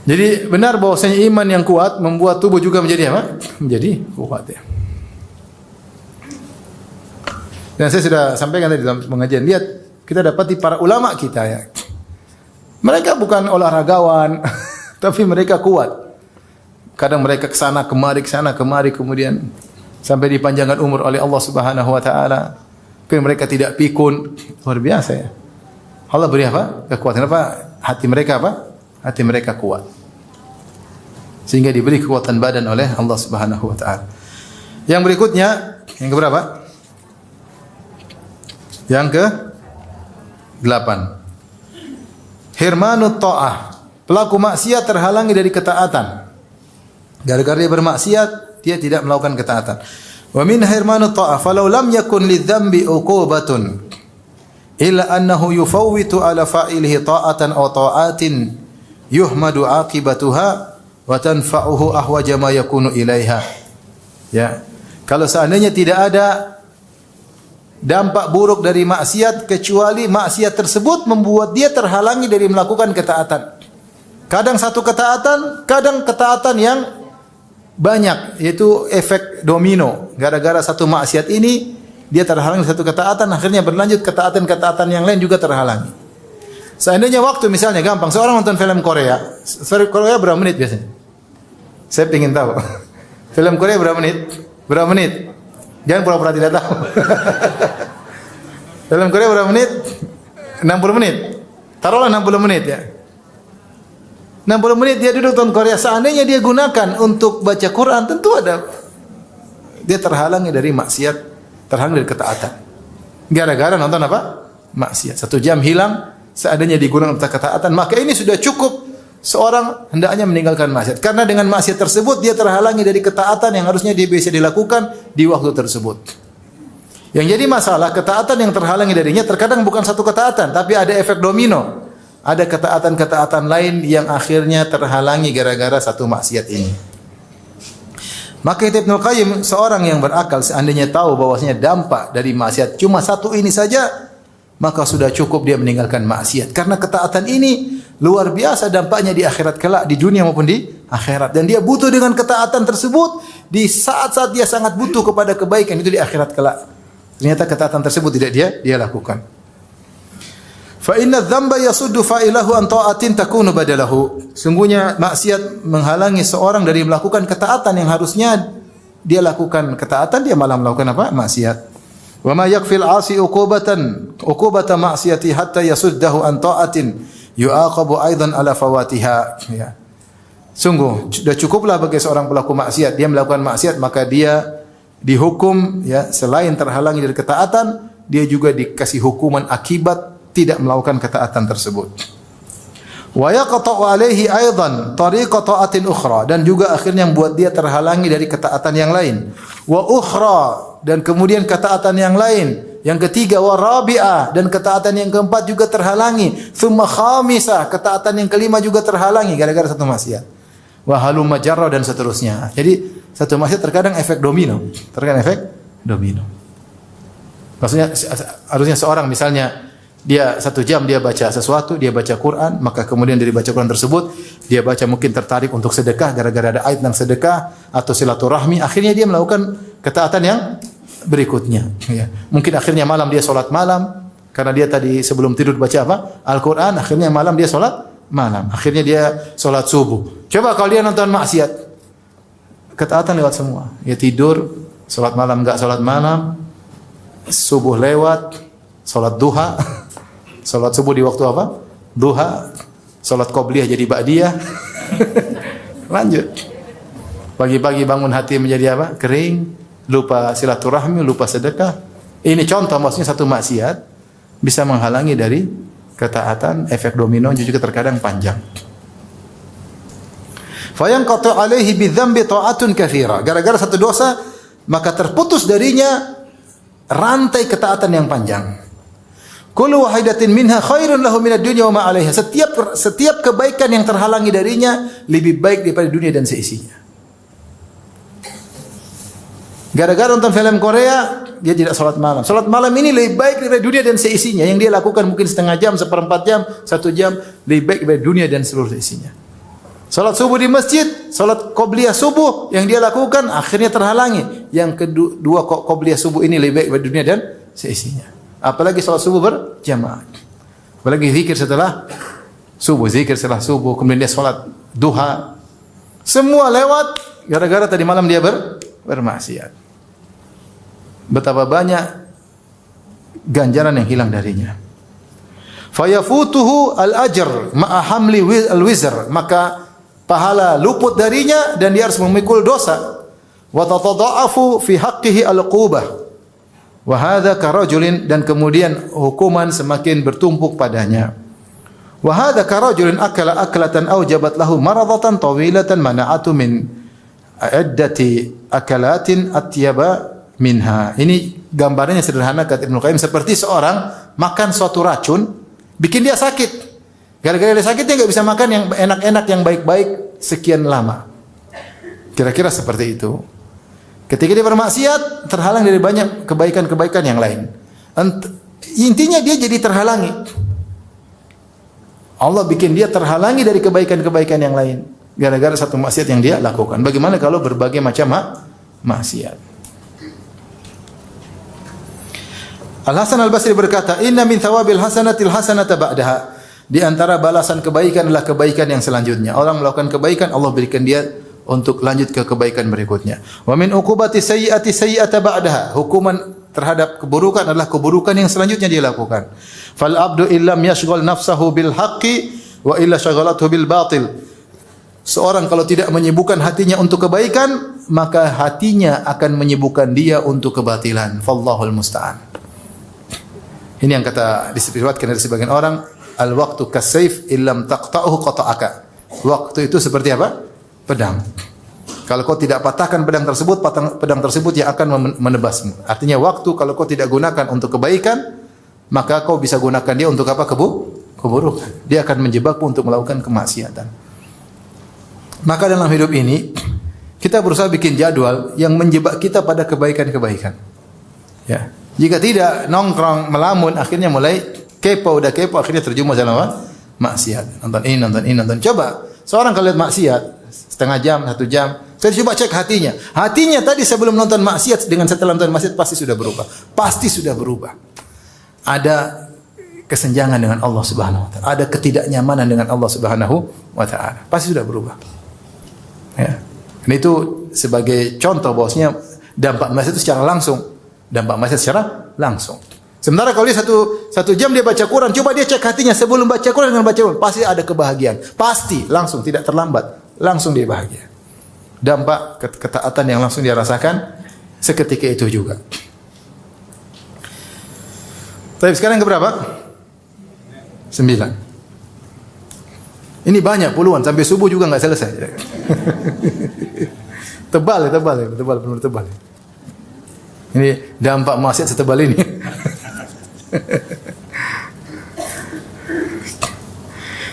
Jadi benar bahwasanya iman yang kuat membuat tubuh juga menjadi apa? Menjadi kuat ya. Dan saya sudah sampaikan tadi dalam pengajian, lihat kita dapati para ulama kita ya. Mereka bukan olahragawan, tapi mereka kuat. Kadang mereka ke sana kemari, kemudian sampai dipanjangkan umur oleh Allah Subhanahu wa taala. Mungkin mereka tidak pikun. Luar biasa ya. Allah beri apa? Kekuatan apa? Hati mereka apa? Hati mereka kuat. Sehingga diberi kekuatan badan oleh Allah Subhanahu wa taala. Yang berikutnya, yang keberapa? Yang ke-8. Hirmanut ta'ah. Pelaku maksiat terhalangi dari ketaatan. Gara-gara dia bermaksiat, dia tidak melakukan ketaatan. Wa min hirmanut ta'ah, falau lam yakun lidzambi uqubatun illa annahu yufawwitu ala fa'ilihi ta'atan aw ta'atin yuhmadu aqibatuha wa tanfa'uhu ahwaja ma yakunu ilaiha. Ya. Kalau seandainya tidak ada dampak buruk dari maksiat kecuali maksiat tersebut membuat dia terhalangi dari melakukan ketaatan. Kadang satu ketaatan, kadang ketaatan yang banyak, yaitu efek domino. Gara-gara satu maksiat ini dia terhalangi satu ketaatan, akhirnya berlanjut ketaatan-ketaatan yang lain juga terhalangi. Seandainya waktu misalnya gampang, seorang nonton film Korea. Film Korea berapa menit biasanya? Saya ingin tahu. Film Korea berapa menit? Berapa menit? Jangan pura-pura tidak tahu. Film Korea berapa menit? 60 menit. Taruhlah 60 menit ya. 60 menit dia duduk nonton Korea. Seandainya dia gunakan untuk baca Quran, tentu ada dia terhalangi dari maksiat, terhalangi dari ketaatan. Gara-gara nonton apa? Maksiat. 1 jam hilang, seandainya digunakan untuk ketaatan, maka ini sudah cukup seorang hendaknya meninggalkan maksiat. Karena dengan maksiat tersebut dia terhalangi dari ketaatan yang harusnya dia bisa dilakukan di waktu tersebut. Yang jadi masalah, ketaatan yang terhalangi darinya terkadang bukan satu ketaatan, tapi ada efek domino. Ada ketaatan-ketaatan lain yang akhirnya terhalangi gara-gara satu maksiat ini. Maka Ibnu Qayyim, seorang yang berakal, seandainya tahu bahwasanya dampak dari maksiat cuma satu ini saja, maka sudah cukup dia meninggalkan maksiat. Karena ketaatan ini luar biasa dampaknya di akhirat kelak, di dunia maupun di akhirat. Dan dia butuh dengan ketaatan tersebut di saat-saat dia sangat butuh kepada kebaikan itu di akhirat kelak. Ternyata ketaatan tersebut tidak dia lakukan. Fa inna dzamba yasuddu fa'ilahu an ta'atin takunu badalahu. Sungguhnya maksiat menghalangi seorang dari melakukan ketaatan yang harusnya dia lakukan ketaatan, dia malah melakukan apa? Maksiat. Wa ma yakfil 'asi uqubata ma'siyati hatta yasuddahu an ta'atin yu'aqabu aidan ala fawatiha. Ya. Sungguh sudah cukuplah bagi seorang pelaku maksiat, dia melakukan maksiat maka dia dihukum ya, selain terhalangi dari ketaatan, dia juga dikasih hukuman akibat tidak melakukan ketaatan tersebut. Wa yaqta'u alaihi aidan tariqa ta'atin ukhra, dan juga akhirnya membuat dia terhalangi dari ketaatan yang lain. Wa ukhra, dan kemudian ketaatan yang lain. Yang ketiga wa rabi'ah, dan ketaatan yang keempat juga terhalangi. Tsumma khamisah, ketaatan yang kelima juga terhalangi gara-gara satu maksiat. Wa halumma jarra, dan seterusnya. Jadi satu maksiat terkadang efek domino. Terkadang efek domino. Maksudnya harusnya seorang misalnya dia 1 jam dia baca sesuatu, dia baca Quran, maka kemudian dari baca Quran tersebut dia baca mungkin tertarik untuk sedekah gara-gara ada ayat tentang sedekah atau silaturahmi, akhirnya dia melakukan ketaatan yang berikutnya. Ya. Mungkin akhirnya malam dia sholat malam karena dia tadi sebelum tidur baca apa? Al-Quran, akhirnya malam dia sholat malam, akhirnya dia sholat subuh. Coba kalau dia nonton maksiat, ketaatan lewat semua. Ya tidur, sholat malam enggak sholat malam, subuh lewat, sholat duha. Salat subuh di waktu apa? Duha. Salat qobliyah jadi ba'diyah. Lanjut. Pagi-pagi bangun hati menjadi apa? Kering, lupa silaturahmi, lupa sedekah. Ini contoh, maksudnya satu maksiat bisa menghalangi dari ketaatan, efek domino juga terkadang panjang. Fa yanqatu alaihi bidzambi ta'atun katsira. Gara-gara satu dosa maka terputus darinya rantai ketaatan yang panjang. Kullu wahidatin minha khairun lahu minad dunya wa ma 'alaiha. Setiap kebaikan yang terhalangi darinya lebih baik daripada dunia dan seisinya. Gara-gara nonton film Korea, dia tidak salat malam. Salat malam ini lebih baik daripada dunia dan seisinya. Yang dia lakukan mungkin setengah jam, 1/4 jam, 1 jam, lebih baik daripada dunia dan seluruh isinya. Salat subuh di masjid, salat qobliyah subuh yang dia lakukan akhirnya terhalangi. Yang kedua qobliyah subuh ini lebih baik daripada dunia dan seisinya. Apalagi salat subuh berjamaah. Apalagi zikir setelah subuh, zikir setelah subuh, kemudian dia salat duha. Semua lewat gara-gara tadi malam dia bermaksiat. Betapa banyak ganjaran yang hilang darinya. Fayafutuhu al-ajr ma'a hamli al-wizr, maka pahala luput darinya dan dia harus memikul dosa. Wa tatadha'afu fi haqqihi al-uqubah. Wa hadza karajulin, dan kemudian hukuman semakin bertumpuk padanya. Wa hadza karajulin akala aklatan aujabat lahu maradatan tawilatan mana'atu min iddati akalatin atyaba minha. Ini gambarannya sederhana kata Ibnu Qayyim, seperti seorang makan suatu racun bikin dia sakit. Gara-gara dia sakit dia enggak bisa makan yang enak-enak, yang baik-baik sekian lama. Kira-kira seperti itu. Ketika dia bermaksiat, terhalang dari banyak kebaikan-kebaikan yang lain. Intinya dia jadi terhalangi. Allah bikin dia terhalangi dari kebaikan-kebaikan yang lain gara-gara satu maksiat yang dia lakukan. Bagaimana kalau berbagai macam maksiat? Al-Hasan Al-Basri berkata, "Inna min thawabil hasanatil hasanata ba'daha." Di antara balasan kebaikan adalah kebaikan yang selanjutnya. Orang melakukan kebaikan, Allah berikan dia untuk lanjut ke kebaikan berikutnya. Wa min uqubati sayyi'ati sayyi'ata ba'daha. Hukuman terhadap keburukan adalah keburukan yang selanjutnya dia lakukan. Fal abdu illam yashghal nafsahu bil haqqi wa illa shaghalathu bil batil. Seorang kalau tidak menyibukkan hatinya untuk kebaikan, maka hatinya akan menyibukkan dia untuk kebatilan. Fallahul musta'an. Ini yang kata disebutkan dari sebagian orang, al-waqtu kas-sayf illam taqta'uhu qata'aka. Waktu itu seperti apa? Pedang. Kalau kau tidak patahkan pedang tersebut yang akan menebasmu. Artinya waktu kalau kau tidak gunakan untuk kebaikan, maka kau bisa gunakan dia untuk apa? Keburukan. Dia akan menjebakmu untuk melakukan kemaksiatan. Maka dalam hidup ini kita berusaha bikin jadwal yang menjebak kita pada kebaikan-kebaikan. Ya. Jika tidak, nongkrong, melamun, akhirnya mulai kepo, udah kepo, akhirnya terjumus dalam maksiat. Nonton. Coba, seorang kalau lihat maksiat, setengah jam, 1 jam, saya coba cek hatinya. Hatinya tadi sebelum nonton maksiat dengan setelah nonton maksiat pasti sudah berubah. Pasti sudah berubah. Ada kesenjangan dengan Allah Subhanahu wa taala. Ada ketidaknyamanan dengan Allah Subhanahu wa taala. Pasti sudah berubah. Ya. Dan itu sebagai contoh bahwasanya dampak maksiat itu secara langsung. Dampak maksiat secara langsung. Sementara kalau dia satu jam dia baca Quran, coba dia cek hatinya sebelum baca Quran dengan baca Quran, pasti ada kebahagiaan. Pasti langsung, tidak terlambat, langsung dia bahagia. Dampak ketaatan yang langsung dia rasakan seketika itu juga. Tapi sekarang ke berapa? 9. Ini banyak puluhan, sampai subuh juga nggak selesai. Tebal, benar tebal. Ini dampak maksiat setebal ini.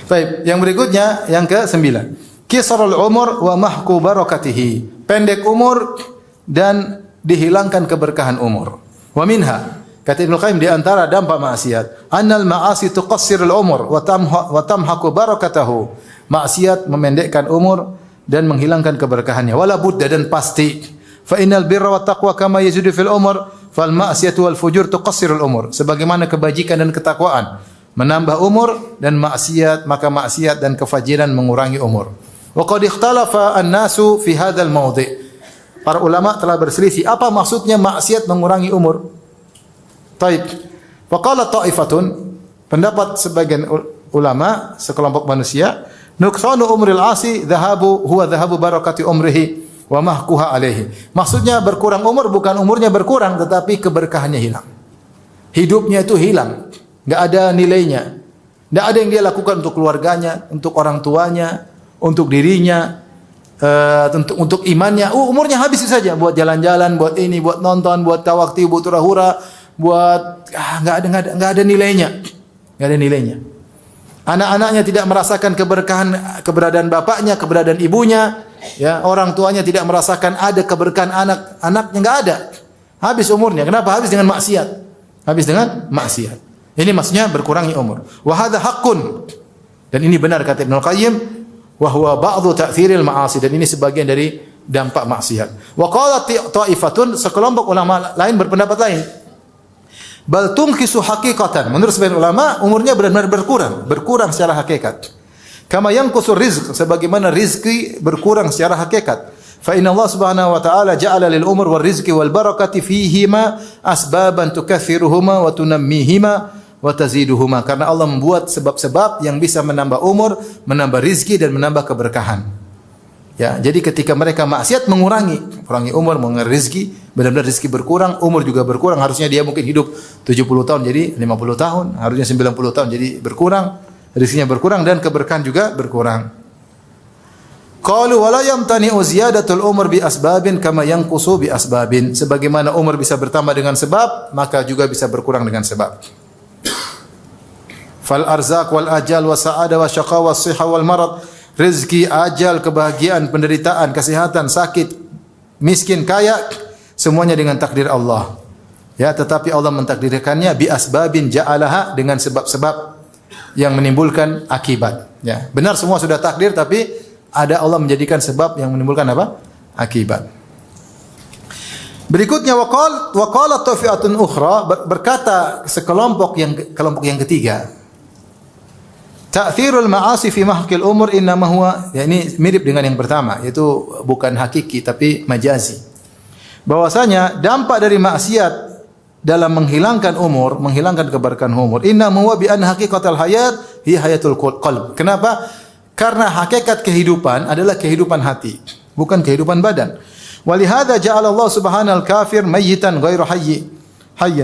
Baik, yang berikutnya yang ke-9. Qisarul umur wa mahqu barakatihi. Pendek umur dan dihilangkan keberkahan umur. Wa minha, kata Ibnu Qayyim, di antara dampak maksiat, annal ma'asi tuqassirul umur wa tamhaqu barakatahu. Maksiat memendekkan umur dan menghilangkan keberkahannya. Wala budda, dan pasti. Fa innal birra wat taqwa kama yazidu fil umur fal ma'siyatu wal fujur tuqassirul umur. Sebagaimana kebajikan dan ketakwaan menambah umur dan maksiat, maka maksiat dan kefajiran mengurangi umur. Wa qad ikhtalafa an-nasu fi hadzal mawdi'. Para ulama telah berselisih apa maksudnya maksiat mengurangi umur. Taib. Wa qala ta'ifatun, pendapat sebagian ulama, sekelompok manusia, nuqsanu umril 'asi huwa dhahabu barakati umrihi wa mahkuha alaihi. Maksudnya berkurang umur bukan umurnya berkurang, tetapi keberkahannya hilang. Hidupnya itu hilang, enggak ada nilainya. Enggak ada yang dia lakukan untuk keluarganya, untuk orang tuanya, untuk dirinya, untuk imannya. Umurnya habis saja buat jalan-jalan, buat ini, buat nonton, buat tawakti, buat hura-hura, buat enggak ada nilainya. Enggak ada nilainya. Anak-anaknya tidak merasakan keberkahan keberadaan bapaknya, keberadaan ibunya. Ya, orang tuanya tidak merasakan ada keberkahan anak-anaknya, enggak ada. Habis umurnya. Kenapa? Habis dengan maksiat. Habis dengan maksiat. Ini maksudnya berkurangi umur. Wa hadza haqqun. Dan ini benar kata Ibnu Qayyim, wa huwa ba'dhu ta'thiril ma'asi, dan ini sebagian dari dampak maksiat. Wa qala ta'ifatun, sekelompok ulama lain berpendapat lain. Bal tunqisu haqiqatan. Menurut sebagian ulama, umurnya benar-benar berkurang secara hakikat. Kama yanqusu rizq, sebagaimana rizki berkurang secara hakikat. Fa inna Allah Subhanahu wa ta'ala ja'ala lil umur wal rizqi wal barakati fihima asbaban tukaththiruhuma wa tunammihima wa taziduhuma. Karena Allah membuat sebab-sebab yang bisa menambah umur, menambah rizki dan menambah keberkahan. Ya, jadi ketika mereka maksiat mengurangi umur, mengurangi rizki, benar-benar rizki berkurang, umur juga berkurang. Harusnya dia mungkin hidup 70 tahun jadi 50 tahun, harusnya 90 tahun jadi berkurang, rizkinya berkurang dan keberkahan juga berkurang. Qalu wala yamtani'u ziyadatul umur bi asbabin kama yanqusu bi asbabin. Sebagaimana umur bisa bertambah dengan sebab, maka juga bisa berkurang dengan sebab. Fal arzaq wal ajal wa sa'ada wa syaqa wa shihha wal marad. Rezeki, ajal, kebahagiaan, penderitaan, kesehatan, sakit, miskin, kaya, semuanya dengan takdir Allah. Ya, tetapi Allah mentakdirkannya bi asbabin ja'alaha, dengan sebab-sebab yang menimbulkan akibat. Ya, benar semua sudah takdir, tapi ada Allah menjadikan sebab yang menimbulkan apa? Akibat. Berikutnya waqala tafi'atun ukhra, berkata kelompok yang ketiga. Ta'thirul ma'asi fi mahqil umur innama huwa, ya ini mirip dengan yang pertama, yaitu bukan hakiki tapi majazi. Bahwasanya dampak dari maksiat dalam menghilangkan umur, menghilangkan keberkahan umur, innama huwa bi anna haqiqatal hayat hi hayatul qalb. Kenapa? Karena hakikat kehidupan adalah kehidupan hati, bukan kehidupan badan. Walihada ja'ala Allah subhanahu al-kafir mayyitan ghairu hayyin.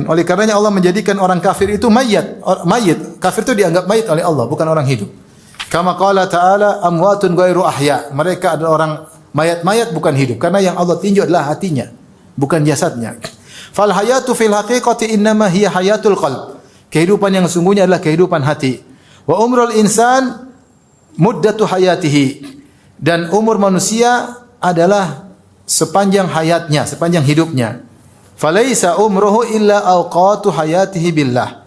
Oleh karenanya Allah menjadikan orang kafir itu mayit. Kafir itu dianggap mayit oleh Allah, bukan orang hidup. Kama qala ta'ala amwatun ghairu ahya. Mereka adalah orang mayat-mayat bukan hidup, karena yang Allah tinjau adalah hatinya, bukan jasadnya. Fal hayatu fil haqiqati innama hiya hayatul qalb. Kehidupan yang sungguhnya adalah kehidupan hati. Wa umrul insan muddatu hayatihi, dan umur manusia adalah sepanjang hayatnya, sepanjang hidupnya. Falaisa umruhu illa awqatu hayatihi billah,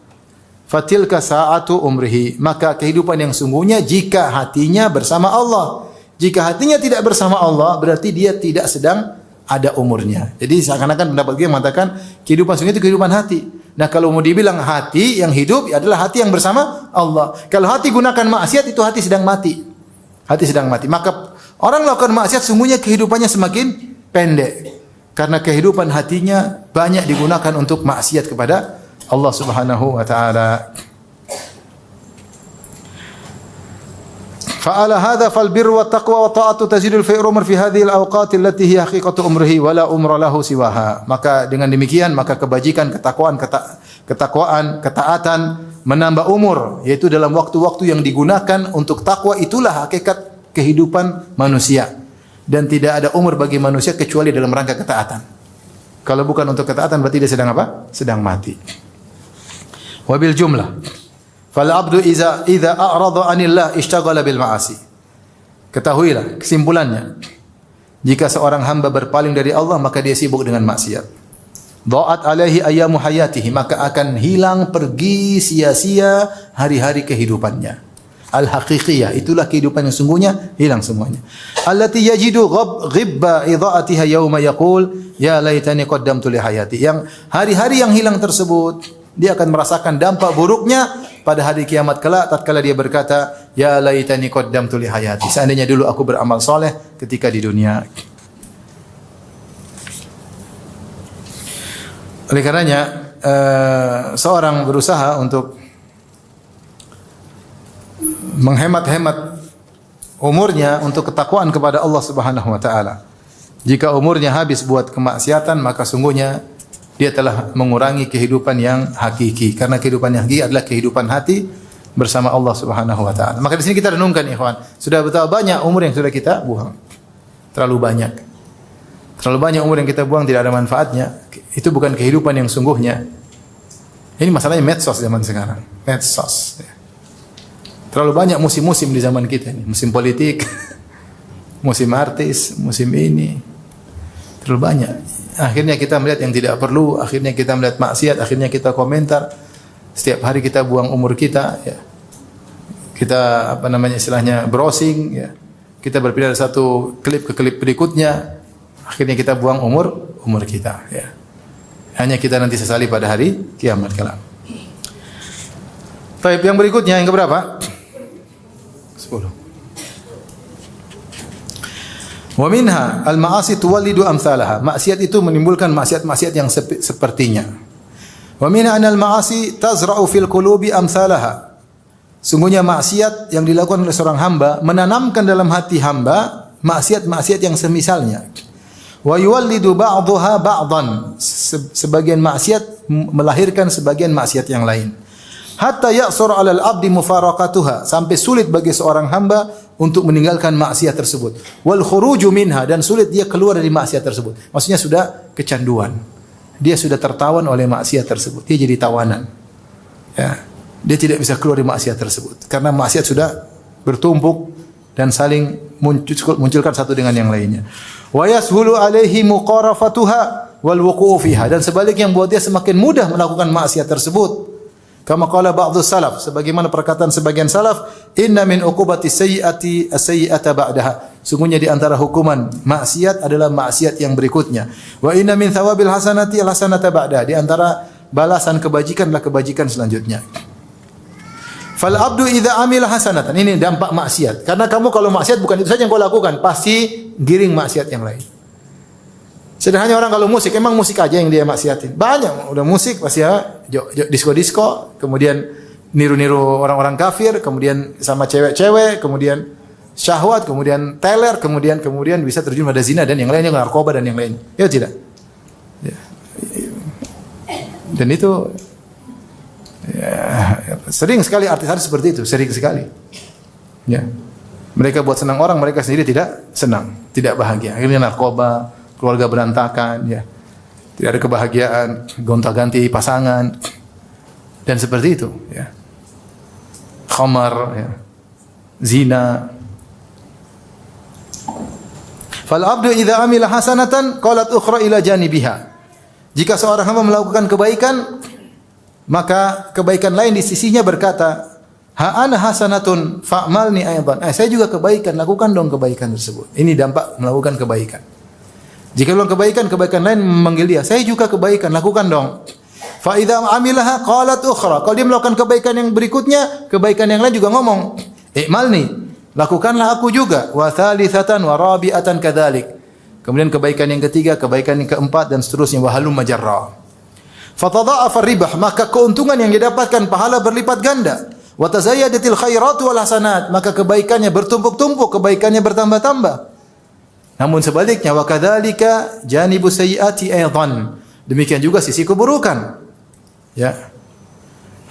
fatilka sa'atu umrihi. Maka kehidupan yang sungguhnya jika hatinya bersama Allah. Jika hatinya tidak bersama Allah, berarti dia tidak sedang ada umurnya. Jadi seakan-akan pendapat dia mengatakan kehidupan sungguhnya itu kehidupan hati. Nah, kalau mau dibilang hati yang hidup adalah hati yang bersama Allah. Kalau hati gunakan maksiat, itu hati sedang mati. Hati sedang mati. Maka orang melakukan maksiat sungguhnya kehidupannya semakin pendek. Karena kehidupan hatinya banyak digunakan untuk maksiat kepada Allah Subhanahu wa taala. Fa'ala hadza fal birru wat taqwa wa ta'atu tazidul fi umr fi hadhihi al awqat allati hiya haqiqatu umrihi wa la umra lahu siwaha. Maka dengan demikian maka kebajikan, ketakwaan, ketaatan menambah umur, yaitu dalam waktu-waktu yang digunakan untuk takwa, itulah hakikat kehidupan manusia. Dan tidak ada umur bagi manusia kecuali dalam rangka ketaatan. Kalau bukan untuk ketaatan berarti dia sedang apa? Sedang mati. Wabil jumlah fal abdu idza a'rada 'anillah ishtaghala bil ma'asi. Ketahuilah kesimpulannya, jika seorang hamba berpaling dari Allah maka dia sibuk dengan maksiat. Dha'at alaihi ayyamu hayatihi, maka akan hilang pergi sia-sia hari-hari kehidupannya. Al-haqiqiyah, itulah kehidupan yang sungguhnya, hilang semuanya. Allati yajidu ghibba idha'atiha yauma yaqul ya laitani qaddamtu li hayati. Yang hari-hari yang hilang tersebut dia akan merasakan dampak buruknya pada hari kiamat kelak tatkala dia berkata ya laitani qaddamtu li hayati, seandainya dulu aku beramal soleh ketika di dunia. Oleh karenanya seorang berusaha untuk menghemat-hemat umurnya untuk ketakwaan kepada Allah Subhanahu wa taala. Jika umurnya habis buat kemaksiatan, maka sungguhnya dia telah mengurangi kehidupan yang hakiki. Karena kehidupan yang hakiki adalah kehidupan hati bersama Allah Subhanahu wa taala. Maka di sini kita renungkan ikhwan, sudah betapa banyak umur yang sudah kita buang. Terlalu banyak. Terlalu banyak umur yang kita buang tidak ada manfaatnya. Itu bukan kehidupan yang sungguhnya. Ini masalahnya medsos zaman sekarang. Medsos. Terlalu banyak musim-musim di zaman kita ini. Musim politik, musim artis, musim ini. Terlalu banyak. Akhirnya kita melihat yang tidak perlu, akhirnya kita melihat maksiat, akhirnya kita komentar. Setiap hari kita buang umur kita, ya. Kita istilahnya browsing, ya. Kita berpindah dari satu klip ke klip berikutnya. Akhirnya kita buang umur kita, ya. Hanya kita nanti sesali pada hari kiamat kelak. Baik, yang berikutnya yang keberapa? 10. Wa minha al-ma'asi tuwallidu amsalaha. Maksiat itu menimbulkan maksiat-maksiat yang sepertinya. Wa minha anal ma'asi tazra'u fil qulubi amsalaha. Sungguhnya maksiat yang dilakukan oleh seorang hamba menanamkan dalam hati hamba maksiat-maksiat yang semisalnya. Wa yuwallidu ba'daha ba'dan. Sebagian maksiat melahirkan sebagian maksiat yang lain. Hatta ya'sur 'alal 'abdi mufaraqatuha, sampai sulit bagi seorang hamba untuk meninggalkan maksiat tersebut. Wal khuruju minha, dan sulit dia keluar dari maksiat tersebut. Maksudnya sudah kecanduan. Dia sudah tertawan oleh maksiat tersebut. Dia jadi tawanan. Ya. Dia tidak bisa keluar dari maksiat tersebut karena maksiat sudah bertumpuk dan saling munculkan satu dengan yang lainnya. Wa yashulu 'alaihi muqarafatuha wal wuqu'u fiha, dan sebaliknya yang buat dia semakin mudah melakukan maksiat tersebut. Kama qala ba'dhu salaf, sebagaimana perkataan sebagian salaf, inna min uqubati sayyi'ati as-sayyi'ata ba'daha. Sungguhnya di antara hukuman maksiat adalah maksiat yang berikutnya. Wa inna min thawabil hasanati al-hasanata ba'daha. Di antara balasan kebajikan adalah kebajikan selanjutnya. Fal abdu idza amila hasanatan. Ini dampak maksiat. Karena kamu kalau maksiat bukan itu saja yang kau lakukan, pasti giring maksiat yang lain. Sederhananya orang kalau musik, emang musik aja yang dia maksiatin. Banyak, udah musik pasti ya disco-disco, kemudian niru-niru orang-orang kafir, kemudian sama cewek-cewek, kemudian syahwat, kemudian teler, kemudian bisa terjun pada zina dan yang lainnya, narkoba dan yang lain. Ya tidak? Ya. Dan itu ya, sering sekali artis-artis seperti itu, sering sekali. Ya. Mereka buat senang orang, mereka sendiri tidak senang, tidak bahagia. Akhirnya narkoba, keluarga berantakan, ya. Tidak ada kebahagiaan, gonta-ganti pasangan dan seperti itu, ya. Khamar, ya. Zina. Fal abdu idza amila hasanatan qalat ukhra ila janibiha. Jika seorang hamba melakukan kebaikan, maka kebaikan lain di sisinya berkata, ha ana hasanatun fa'malni aidan. Saya juga kebaikan, lakukan dong kebaikan tersebut. Ini dampak melakukan kebaikan. Jika melakukan kebaikan, kebaikan lain memanggil dia, saya juga kebaikan, lakukan dong. Fa idza amilaha qalat ukhra. Kalau dia melakukan kebaikan yang berikutnya, kebaikan yang lain juga ngomong, i'malni, lakukanlah aku juga. Wa thalithatan wa rabi'atan kadzalik. Kemudian kebaikan yang ketiga, kebaikan yang keempat dan seterusnya, wa halum majarra. Fatadha'afa ribah, maka keuntungan yang didapatkan pahala berlipat ganda. Wa tazayyadatil khairatu wal hasanat, maka kebaikannya bertumpuk-tumpuk, kebaikannya bertambah-tambah. Namun sebaliknya, wa kadzalika janibu sayyiati aidan. Demikian juga sisi keburukan. Ya.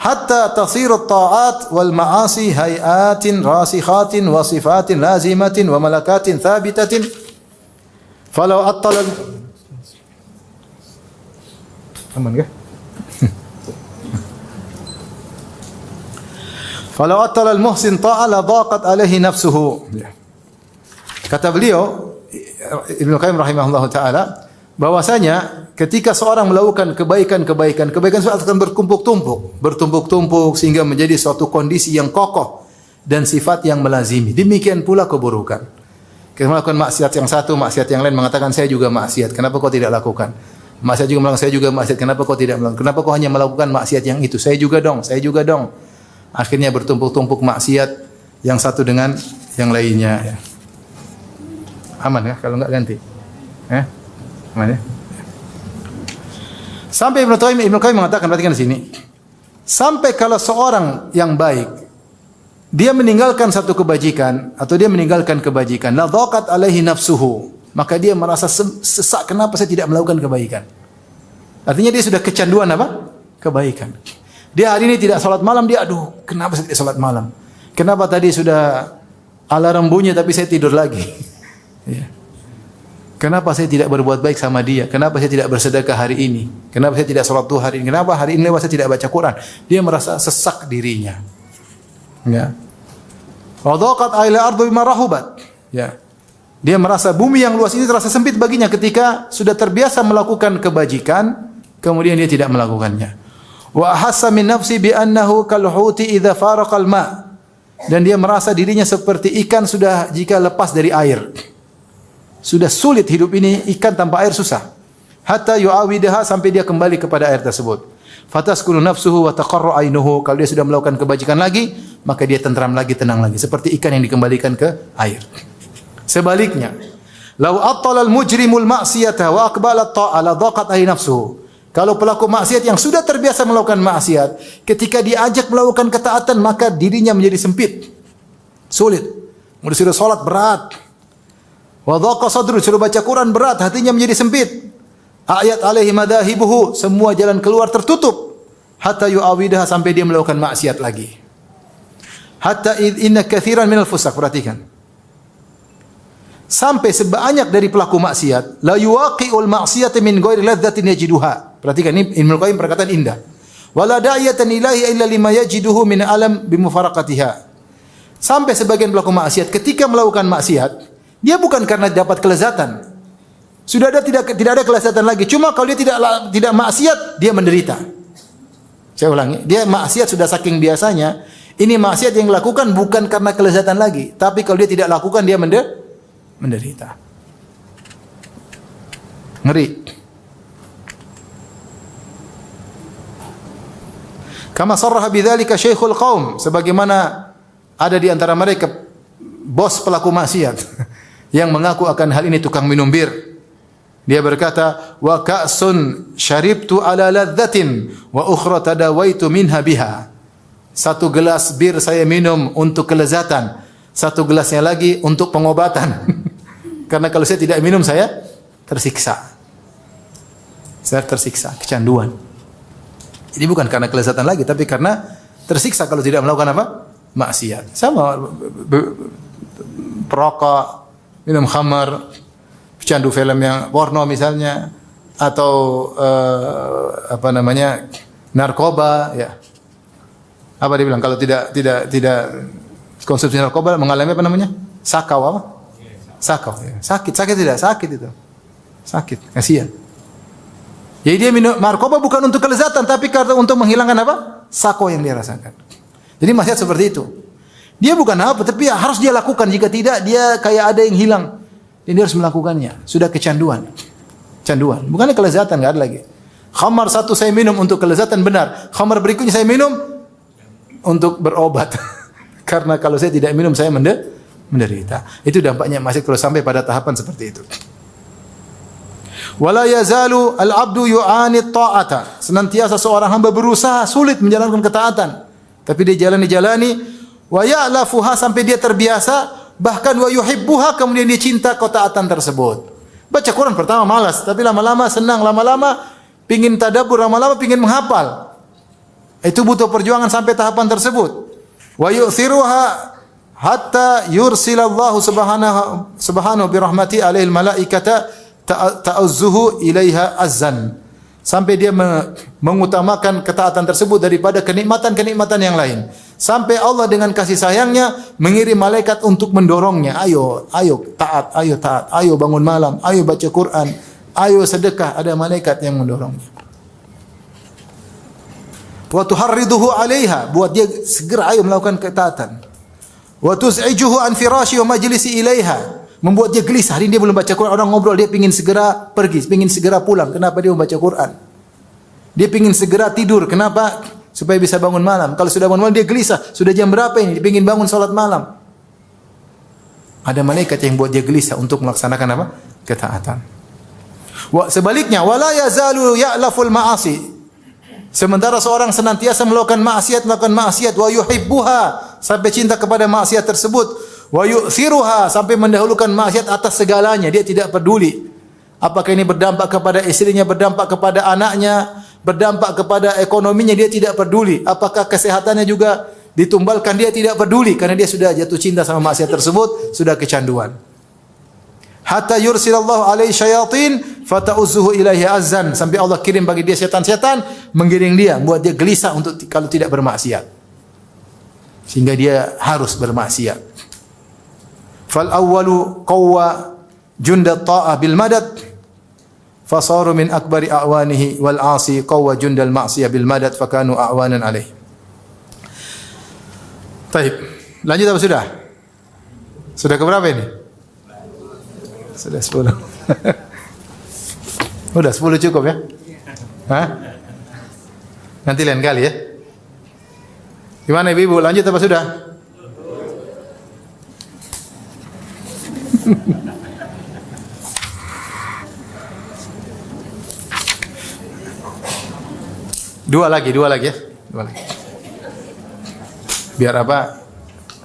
Hatta tasiru at-ta'at wal ma'asi hayatin rasikhatin wa sifatin lazimatin wa malakatin thabitatin. Falau attala aman enggak? Falau attala al-muhsin ta'ala daqat alaihi nafsuhu. Kata beliau Ibnu Qayyim rahimahullah taala, bahwasanya ketika seorang melakukan kebaikan itu akan bertumpuk-tumpuk sehingga menjadi suatu kondisi yang kokoh dan sifat yang melazimi. Demikian pula keburukan. Kita melakukan maksiat yang satu, maksiat yang lain mengatakan saya juga maksiat. Kenapa kau tidak lakukan? Maksiat juga melakukan, saya juga maksiat. Kenapa kau tidak melakukan? Kenapa kau hanya melakukan maksiat yang itu? Saya juga dong. Akhirnya bertumpuk-tumpuk maksiat yang satu dengan yang lainnya, ya. Aman ya kalau enggak ganti? Aman ya? Sampai Ibnu Qayyim mengatakan, perhatikan di sini. Sampai kalau seorang yang baik dia meninggalkan satu kebajikan atau dia meninggalkan kebajikan, la dhaqat alaihi nafsuhu, maka dia merasa sesak, kenapa saya tidak melakukan kebaikan? Artinya dia sudah kecanduan apa? Kebaikan. Dia hari ini tidak salat malam, dia aduh, kenapa saya tidak salat malam? Kenapa tadi sudah alarm bunyi tapi saya tidur lagi? Ya. Kenapa saya tidak berbuat baik sama dia? Kenapa saya tidak bersedekah hari ini? Kenapa saya tidak salat duha hari ini? Kenapa hari ini saya tidak baca Quran? Dia merasa sesak dirinya. Ya. Wa dhaqat aila ardu bima rahubat. Ya. Dia merasa bumi yang luas ini terasa sempit baginya ketika sudah terbiasa melakukan kebajikan, kemudian dia tidak melakukannya. Wa ahassa min nafsi bi annahu kal huti idza faraqa al ma. Dan dia merasa dirinya seperti ikan sudah jika lepas dari air. Sudah sulit hidup ini, ikan tanpa air susah. Hatta yu'awidaha, sampai dia kembali kepada air tersebut. Fataskunu nafsuhu wa taqarru ainuhu. Kalau dia sudah melakukan kebajikan lagi, maka dia tentram lagi, tenang lagi, seperti ikan yang dikembalikan ke air. Sebaliknya, Lau attala al-mujrimul ma'siyata wa aqbala at-ta'a la dhaqat alaihi nafsuhu. Kalau pelaku maksiat yang sudah terbiasa melakukan maksiat, ketika diajak melakukan ketaatan, maka dirinya menjadi sempit. Sulit. Mau disuruh salat berat. Wa dhaqa sadru, suruh baca Quran berat, hatinya menjadi sempit. Ayat alaihi madahibuhu, semua jalan keluar tertutup. Hatta yu'awidaha, sampai dia melakukan maksiat lagi. Hatta inna katsiran minal fusaq, perhatikan. Sampai sebanyak dari pelaku maksiat, la yuwaqi'ul ma'siyata min ghairi ladzatin yajiduha. Perhatikan ini Ibnu Qayyim perkataan indah. Wala da'iyatan ilahi illa lima yajiduhu min alam bimufaraqatiha. Sampai sebagian pelaku maksiat ketika melakukan maksiat, dia bukan karena dapat kelezatan. Sudah ada tidak ada kelezatan lagi. Cuma kalau dia tidak maksiat, dia menderita. Saya ulangi, dia maksiat sudah saking biasanya. Ini maksiat yang dilakukan bukan karena kelezatan lagi, tapi kalau dia tidak lakukan dia menderita. Ngeri. Kama sarraha bidzalika Syekhul Qaum, sebagaimana ada di antara mereka bos pelaku maksiat yang mengaku akan hal ini tukang minum bir. Dia berkata, "Wa ka'sun syaribtu ala ladzatin wa ukhra tadawaitu minha biha." Satu gelas bir saya minum untuk kelezatan, satu gelasnya lagi untuk pengobatan. Karena kalau saya tidak minum saya tersiksa. Saya tersiksa, kecanduan. Ini bukan karena kelezatan lagi, tapi karena tersiksa kalau tidak melakukan apa? Maksiat. Sama perokok, minum khamar, pecandu film yang porno misalnya, atau narkoba, ya. Apa dia bilang? Kalau tidak konsumsi narkoba mengalami apa namanya? Sakau apa? Sakau. Ya. Sakit tidak? Sakit itu. Sakit. Kasihan. Jadi dia minum narkoba bukan untuk kelezatan, tapi karena untuk menghilangkan apa? Sakau yang dia rasakan. Jadi maksiat seperti itu. Dia bukan apa, tapi harus dia lakukan. Jika tidak, dia kayak ada yang hilang. Dan dia harus melakukannya. Sudah kecanduan. Canduan. Bukannya kelezatan, nggak ada lagi. Khamar satu saya minum untuk kelezatan, benar. Khamar berikutnya saya minum untuk berobat. Karena kalau saya tidak minum, saya menderita. Itu dampaknya maksiat kalau sampai pada tahapan seperti itu. Wala yazalu al-'abdu yu'ani ta'ata. Senantiasa seorang hamba berusaha sulit menjalankan ketaatan. Tapi dia jalani wa ya'lafuha, sampai dia terbiasa, bahkan wa yuhibbuha, kemudian dia cinta ketaatan tersebut. Baca Quran pertama malas, tapi lama-lama senang, lama-lama pingin tadabbur, lama-lama pingin menghafal. Itu butuh perjuangan sampai tahapan tersebut. Wa yu'thiruha hatta yursilallahu subhanahu bi rahmati alaihil malaikata ta'azzuhu ilaiha azzan. Sampai dia mengutamakan ketaatan tersebut daripada kenikmatan-kenikmatan yang lain. Sampai Allah dengan kasih sayangnya mengirim malaikat untuk mendorongnya. Ayo taat, ayo bangun malam, ayo baca Quran, ayo sedekah. Ada malaikat yang mendorongnya. Wa tuharriduhu 'alaiha, buat dia segera ayo melakukan ketaatan. Wa tuz'ijuhu an firashi wa majlisi ilaiha, membuat dia gelisah. Hari ini dia belum baca Quran, orang ngobrol, dia pingin segera pergi, pingin segera pulang. Kenapa dia membaca Quran? Dia pingin segera tidur. Kenapa? Supaya bisa bangun malam. Kalau sudah bangun malam dia gelisah. Sudah jam berapa ini? Dia pingin bangun salat malam. Ada malaikat yang buat dia gelisah untuk melaksanakan apa? Ketaatan. Sebaliknya, wala yazalu ya'laful ma'asi. Sementara seorang senantiasa melakukan maksiat, wa yuhibbuha, sampai cinta kepada maksiat tersebut. Wa yu'thiruha, sampai mendahulukan maksiat atas segalanya. Dia tidak peduli apakah ini berdampak kepada istrinya, berdampak kepada anaknya, berdampak kepada ekonominya, dia tidak peduli. Apakah kesehatannya juga ditumbalkan, dia tidak peduli, karena dia sudah jatuh cinta sama maksiat tersebut, sudah kecanduan. Hatta yursilallahu alaihi syayatin fata'uzzuhu ilaihi azzan, sampai Allah kirim bagi dia setan-setan menggiring dia, buat dia gelisah untuk kalau tidak bermaksiat, sehingga dia harus bermaksiat. Fal awwalu qawwa junda ta'ah bil madad fasaru min akbari a'wanihi wal 'asi qawwa jundal ma'siyah bil madad fakanu a'wanan alaih. Baik, lanjut apa sudah? Sudah ke berapa ini? Sudah 10. Udah 10 cukup ya? Hah? Nanti lain kali ya. Gimana ibu-ibu, lanjut apa sudah? Dua lagi ya. Dua lagi. Biar apa?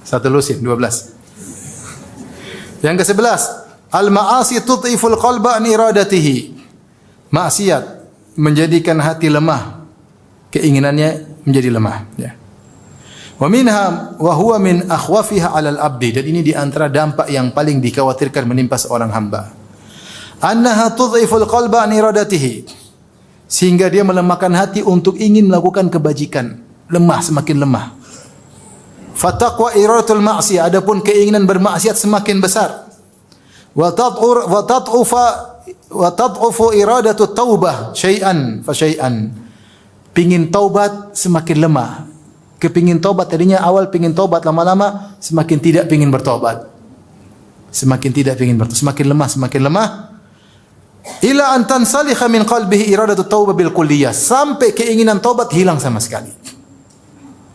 Satu lusin, 12. Yang ke-11, al-ma'asi tudhiful qalba an iradatihi. Maksiat menjadikan hati lemah, keinginannya menjadi lemah, ya. Wa minha wa huwa min akhwafiha 'alal abdi, dan ini di antara dampak yang paling dikhawatirkan menimpa seorang hamba. Annaha tudhiful qalba an iradatihi, sehingga dia melemahkan hati untuk ingin melakukan kebajikan, lemah, semakin lemah. Fataqwa iradatul ma'siyah, adapun keinginan bermaksiat semakin besar. Wa tad'ufu iradatu taubah syai'an fa syai'an. Pingin taubat semakin lemah. Kepingin taubat tadinya awal pingin taubat, lama-lama semakin tidak pingin bertobat. Semakin tidak pingin bertobat, semakin lemah. Ila an tansalikha min qalbihi iradatu taubah bil kulliyah, sampai keinginan taubat hilang sama sekali.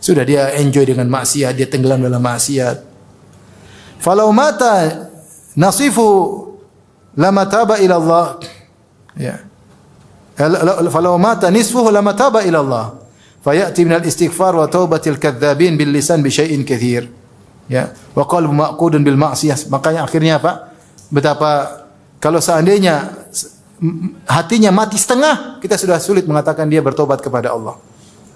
Sudah dia enjoy dengan maksiat, dia tenggelam dalam maksiat. Falau mata nasifu lama taba ila Allah. Ya. Falau mata nisfuhu lama taba ila Allah. Fayati minal istighfar wa taubatil kadzdzabin bil lisan bi syai'in katsir. Ya, wa qalbu maqudun bil ma'siyah. Makanya akhirnya apa? Betapa kalau seandainya hatinya mati setengah, kita sudah sulit mengatakan dia bertobat kepada Allah.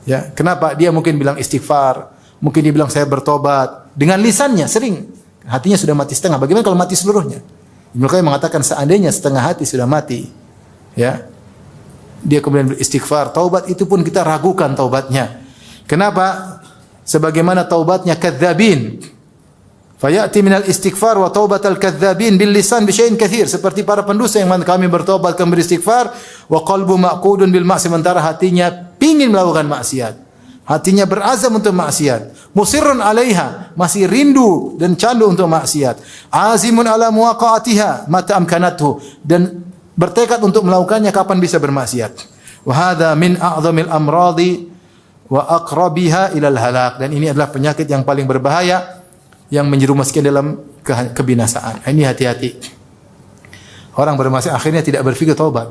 Ya, kenapa? Dia mungkin bilang istighfar, mungkin dia bilang saya bertobat dengan lisannya sering, hatinya sudah mati setengah. Bagaimana kalau mati seluruhnya? Ibnu Qayyim mengatakan seandainya setengah hati sudah mati, ya, dia kemudian beristighfar, taubat itu pun kita ragukan taubatnya. Kenapa? Sebagaimana taubatnya kadzdzabin. Fayati minal istighfar wa taubatal kadzdzabin bil lisan bi syai'in katsir, seperti para pendusta yang kami bertobat, kami beristighfar, wa qalbu maqudun bil ma'siyah, sementara hatinya pingin melakukan maksiat. Hatinya berazam untuk maksiat. Musirrun 'alaiha, masih rindu dan candu untuk maksiat. Azimun 'ala muwaqa'atiha mata amkanathu, dan bertekad untuk melakukannya kapan bisa bermaksiat. Wa hadza min a'zamil amradi wa aqrabiha ilal halak, dan ini adalah penyakit yang paling berbahaya yang menjerumuskan dalam kebinasaan. Ini hati-hati. Orang bermaksiat akhirnya tidak berpikir taubat.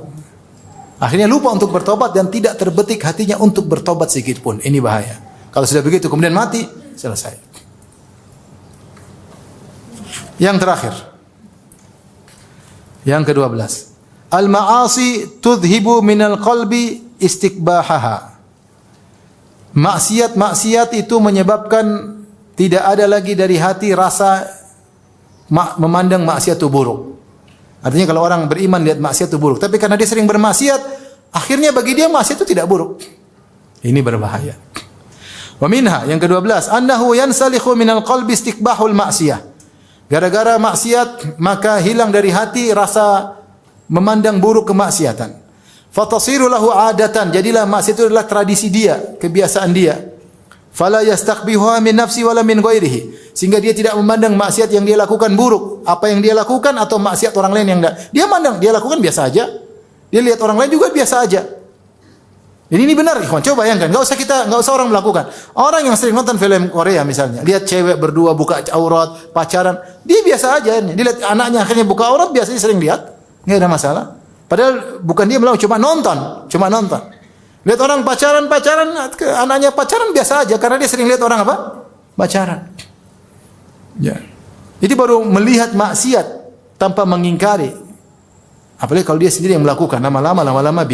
Akhirnya lupa untuk bertobat dan tidak terbetik hatinya untuk bertobat sedikit pun. Ini bahaya. Kalau sudah begitu kemudian mati, selesai. Yang terakhir. Yang ke-12. Al-ma'asi tudhibu minal qalbi istiqbahaha. Maksiat itu menyebabkan tidak ada lagi dari hati rasa memandang maksiat itu buruk. Artinya kalau orang beriman lihat maksiat itu buruk, tapi karena dia sering bermaksiat, akhirnya bagi dia maksiat itu tidak buruk. Ini berbahaya. Wa minha, yang ke-12, annahu yansalikhu minal qalbi istiqbahul maksiyah. Gara-gara maksiat maka hilang dari hati rasa memandang buruk kemaksiatan. Fatasiru lahu adatan, jadilah maksiat itu adalah tradisi dia, kebiasaan dia. Fala yastaqbihuha min nafsi wala min ghairihi, sehingga dia tidak memandang maksiat yang dia lakukan buruk, apa yang dia lakukan atau maksiat orang lain yang dia mandang dia lakukan biasa aja. Dia lihat orang lain juga biasa aja. Jadi ini benar, ikhwan. Coba bayangkan, enggak usah orang melakukan. Orang yang sering nonton film Korea misalnya, lihat cewek berdua buka aurat, pacaran, dia biasa aja. Dia lihat anaknya akhirnya buka aurat, biasanya sering lihat, enggak ada masalah. Padahal bukan dia melakukan, cuma nonton. Lihat orang pacaran, anaknya pacaran biasa aja karena dia sering lihat orang apa? Pacaran. Ya. Jadi baru melihat maksiat tanpa mengingkari. Apalagi kalau dia sendiri yang melakukan, lama-lama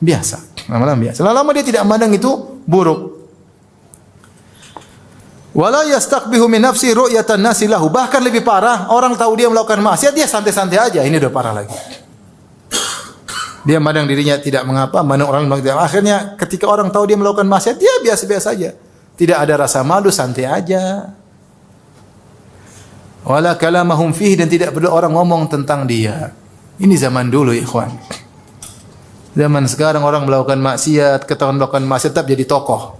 biasa. Lama-lama dia tidak memandang itu buruk. Wala yastaqbihu min nafsi ru'yatan nasi lahu. Bahkan lebih parah, orang tahu dia melakukan maksiat, dia santai-santai aja. Ini udah parah lagi. Dia memandang dirinya tidak mengapa, memandang orang melakukan. Akhirnya ketika orang tahu dia melakukan maksiat, dia biasa-biasa saja. Tidak ada rasa malu, santai aja. Wala kalamahum fihi, dan tidak perlu orang ngomong tentang dia. Ini zaman dulu, ikhwan. Zaman sekarang orang melakukan maksiat, ketahuan melakukan maksiat, tetap jadi tokoh.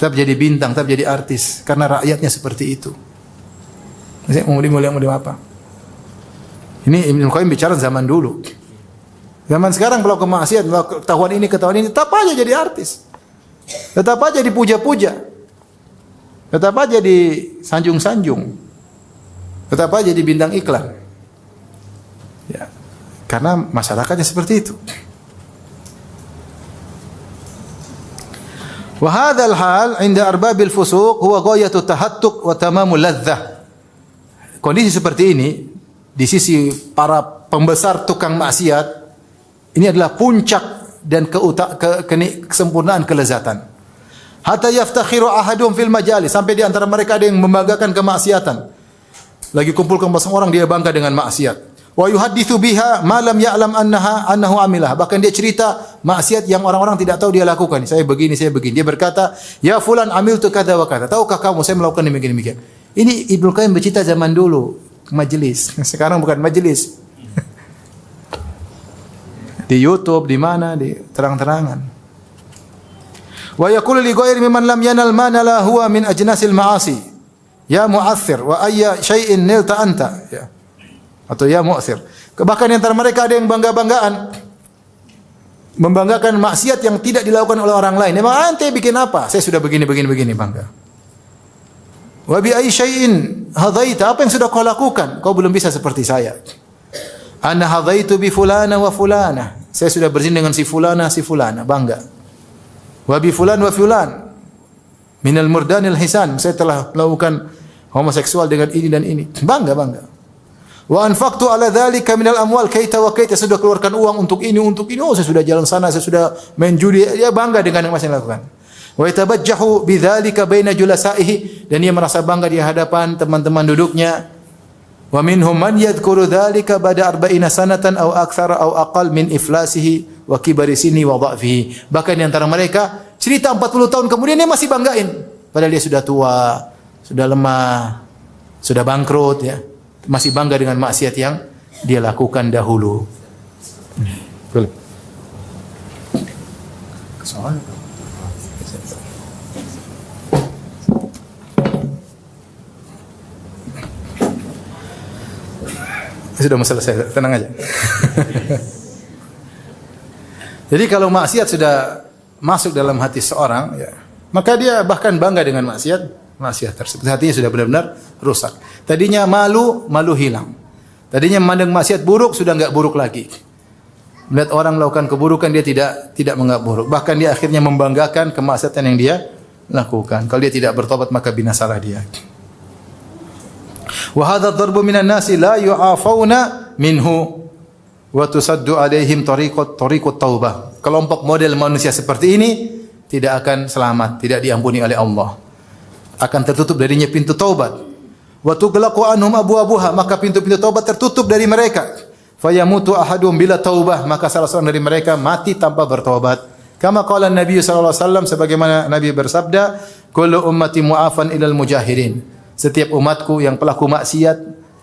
Tetap jadi bintang, tetap jadi artis. Karena rakyatnya seperti itu. Mau apa? Ini Ibnu Qayyim bicara zaman dulu. Zaman sekarang kalau kemaksiat, ketahuan ini, tetap aja jadi artis. Tetap aja dipuja-puja. Tetap aja disanjung-sanjung. Tetap aja di bintang iklan. Ya. Karena masyarakatnya seperti itu. Wa hadzal hal 'inda arbabil fusuq huwa ghayatu tahattuq wa tamamul ladzah. Kondisi seperti ini di sisi para pembesar tukang maksiat ini adalah puncak dan kesempurnaan kelezatan. Hatta yaftakhiru ahadum fil majalis, sampai di antara mereka ada yang membanggakan kemaksiatan. Lagi kumpulkan bersama orang dia bangga dengan maksiat. Wa yuhadditsu biha ma lam ya'lam annahu amilah. Bahkan dia cerita maksiat yang orang-orang tidak tahu dia lakukan. Saya begini, saya begini. Dia berkata, "Ya fulan amiltu kadza wa kadza." Tahukah kamu saya melakukan demikian. Ini Ibnu Qayyim bercerita zaman dulu, majelis. Sekarang bukan majelis. Di YouTube, di mana, di terang-terangan. Wa yaqulu li ghairi mimman lam yanal ma nala huwa min ajnasil ma'asi. Ya mu'athir wa ayya syai'in nilta anta. Ya. Atau ya mu'athir. Bahkan di antara mereka ada yang bangga-banggaan, membanggakan maksiat yang tidak dilakukan oleh orang lain. Emang ante bikin apa? Saya sudah begini bangga. Wa bi ayyi syai'in hadaita, apa yang sudah kau lakukan? Kau belum bisa seperti saya. Ana hadaitu bi fulana wa fulana. Saya sudah berzina dengan si fulana, bangga. Wa bi fulan wa fulan minal murdanil hisan. Saya telah melakukan homoseksual dengan ini dan ini. Bangga. Wa anfaqtu ala dzalika minal amwal kaita wa kaita. Sudah keluarkan uang untuk ini. Oh, saya sudah jalan sana, saya sudah main judi. Dia bangga dengan yang masih lakukan. Wa yatabajjahu bidzalika baina julasaihi, dan dia merasa bangga di hadapan teman-teman duduknya. Wa minhum man yadhkuru dzalika ba'da 40 sanatan aw aktsara aw aqal min iflasihi wa kibari sinni wa dha'fihi. Bahkan di antara mereka cerita 40 tahun kemudian dia masih banggain, padahal dia sudah tua, sudah lemah, sudah bangkrut ya. Masih bangga dengan maksiat yang dia lakukan dahulu. Sudah selesai, tenang aja. Jadi kalau maksiat sudah masuk dalam hati seorang, ya, maka dia bahkan bangga dengan maksiat tersebut. Hatinya sudah benar-benar rusak. Tadinya malu hilang. Tadinya memandang maksiat buruk, sudah enggak buruk lagi. Melihat orang melakukan keburukan, dia tidak menganggap buruk. Bahkan dia akhirnya membanggakan kemaksiatan yang dia lakukan. Kalau dia tidak bertobat, maka binasalah dia. Wa hadha dharbu minan nasi la yu'afawna minhu wa tusaddu alaihim tariqut taubah. Kelompok model manusia seperti ini tidak akan selamat, tidak diampuni oleh Allah. Akan tertutup darinya pintu taubat. Wa tughlaqu anhum abwabuha, maka pintu-pintu taubat tertutup dari mereka. Fayamutu ahadum bila taubah, maka salah seorang dari mereka mati tanpa bertobat. Kama qala Nabi sallallahu alaihi wasallam, sebagaimana Nabi bersabda, kullu ummati mu'afan ilal mujahirin. Setiap umatku yang pelaku maksiat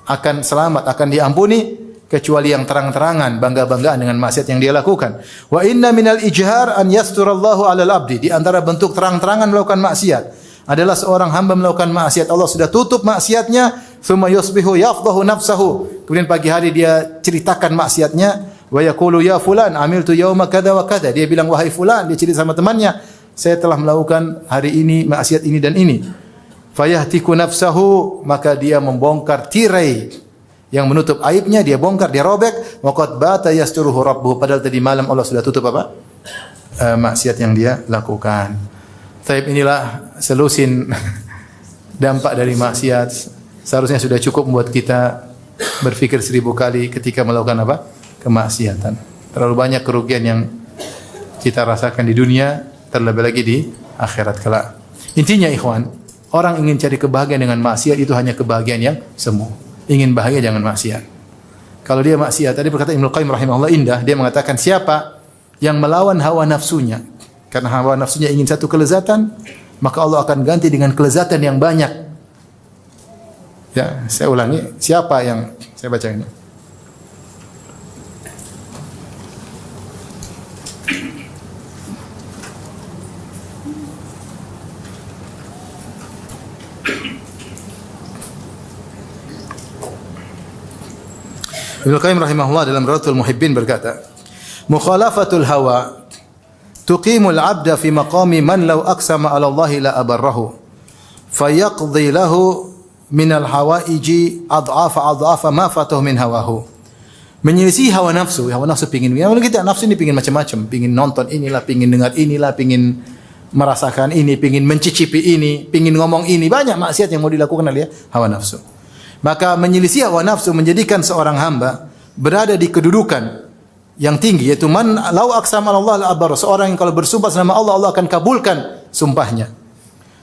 akan selamat, akan diampuni, kecuali yang terang-terangan bangga-banggaan dengan maksiat yang dia lakukan. Wa inna minal ijhar an yasturallahu 'alal abdi. Di antara bentuk terang-terangan melakukan maksiat adalah seorang hamba melakukan maksiat, Allah sudah tutup maksiatnya, tsumma yusbihu yafdahu nafsahu. Kemudian pagi hari dia ceritakan maksiatnya, wa yaqulu ya fulan amiltu yauma kadza wa kadza. Dia bilang wahai fulan, dia cerita sama temannya, saya telah melakukan hari ini maksiat ini dan ini. Fayahtiku nafsahu, maka dia membongkar tirai yang menutup aibnya, dia bongkar, dia robek. Wa qad bata yasturuhu rabbuhu, padahal tadi malam Allah sudah tutup apa? Maksiat yang dia lakukan. Taib, inilah selusin dampak dari maksiat. Seharusnya sudah cukup membuat kita berpikir 1000 kali ketika melakukan apa? Kemaksiatan. Terlalu banyak kerugian yang kita rasakan di dunia, terlebih lagi di akhirat kelak. Intinya ikhwan, orang ingin cari kebahagiaan dengan maksiat itu hanya kebahagiaan yang semu. Ingin bahagia jangan maksiat. Kalau dia maksiat, tadi berkata Ibnu Qayyim rahimahullah indah, dia mengatakan siapa yang melawan hawa nafsunya, karena hawa nafsunya ingin satu kelezatan, maka Allah akan ganti dengan kelezatan yang banyak. Ya, saya ulangi, siapa yang saya baca ini? Ibnu Qayyim rahimahullah dalam Rawdatul Muhibbin berkata, mukhalafatul hawa tuqimul 'abda fi maqami man law aqsama 'ala Allah la abarrahu fayaqdi lahu min al-hawaiji adhafa ma fatahu min hawahu. Menyelisih hawa nafsu pingin kita nafsu ini pingin macam-macam, pingin nonton inilah, pingin dengar inilah, pingin merasakan ini, pingin mencicipi ini, pingin ngomong ini, banyak maksiat yang mau dilakukan oleh hawa nafsu. Maka menyelisih hawa nafsu menjadikan seorang hamba berada di kedudukan yang tinggi, yaitu man lau aqsam Allah al-abar, seorang yang kalau bersumpah sama Allah, Allah akan kabulkan sumpahnya.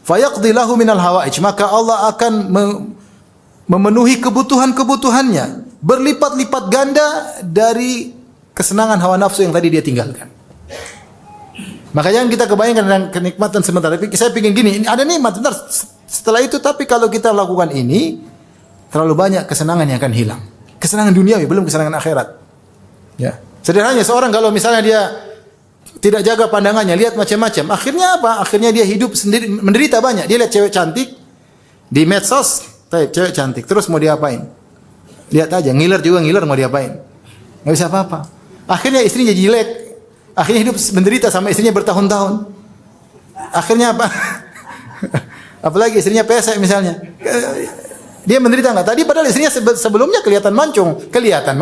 Fayaqdi lahu minal hawaij, maka Allah akan memenuhi kebutuhan-kebutuhannya berlipat-lipat ganda dari kesenangan hawa nafsu yang tadi dia tinggalkan. Maka jangan kita kebayangkan dengan kenikmatan sementara. Tapi saya pingin gini, ada nikmat benar setelah itu, tapi kalau kita lakukan ini, terlalu banyak kesenangan yang akan hilang. Kesenangan duniawi, belum kesenangan akhirat. Ya. Sederhananya seorang kalau misalnya dia tidak jaga pandangannya, lihat macam-macam, akhirnya apa? Akhirnya dia hidup sendiri, menderita banyak. Dia lihat cewek cantik di medsos, cewek cantik, terus mau diapain? Lihat aja, ngiler juga ngiler, mau diapain? Nggak bisa apa-apa. Akhirnya istrinya jelek, akhirnya hidup menderita sama istrinya bertahun-tahun. Akhirnya apa? Apalagi istrinya pesek misalnya, dia menderita nggak? Tadi padahal istrinya sebelumnya kelihatan mancung, kelihatan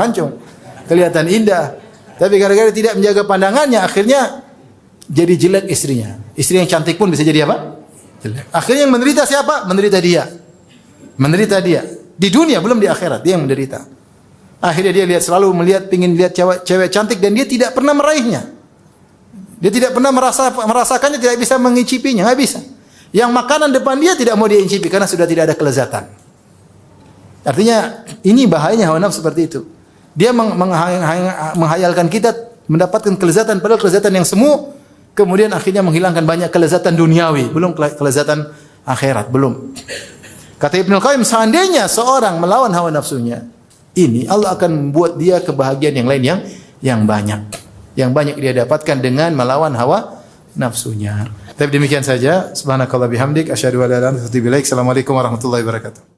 indah. Tapi gara-gara tidak menjaga pandangannya, akhirnya jadi jelek istrinya. Istri yang cantik pun bisa jadi apa? Jelek. Akhirnya yang menderita siapa? Menderita dia. Di dunia, belum di akhirat, dia yang menderita. Akhirnya dia selalu pingin lihat cewek cantik dan dia tidak pernah meraihnya. Dia tidak pernah merasakannya, tidak bisa mengicipinya, nggak bisa. Yang makanan depan dia tidak mau dia icipi karena sudah tidak ada kelezatan. Artinya ini bahayanya hawa nafsu seperti itu. Dia menghayalkan kita mendapatkan kelezatan, padahal kelezatan yang semu, kemudian akhirnya menghilangkan banyak kelezatan duniawi, belum kelezatan akhirat, belum. Kata Ibnu Qayyim, seandainya seorang melawan hawa nafsunya, ini Allah akan membuat dia kebahagiaan yang lain yang banyak. Yang banyak dia dapatkan dengan melawan hawa nafsunya. Tapi demikian saja. Subhanakallah bihamdik, asyhadu an la ilaha illa anta, astaghfiruka wa atubu ilaik. Assalamualaikum warahmatullahi wabarakatuh.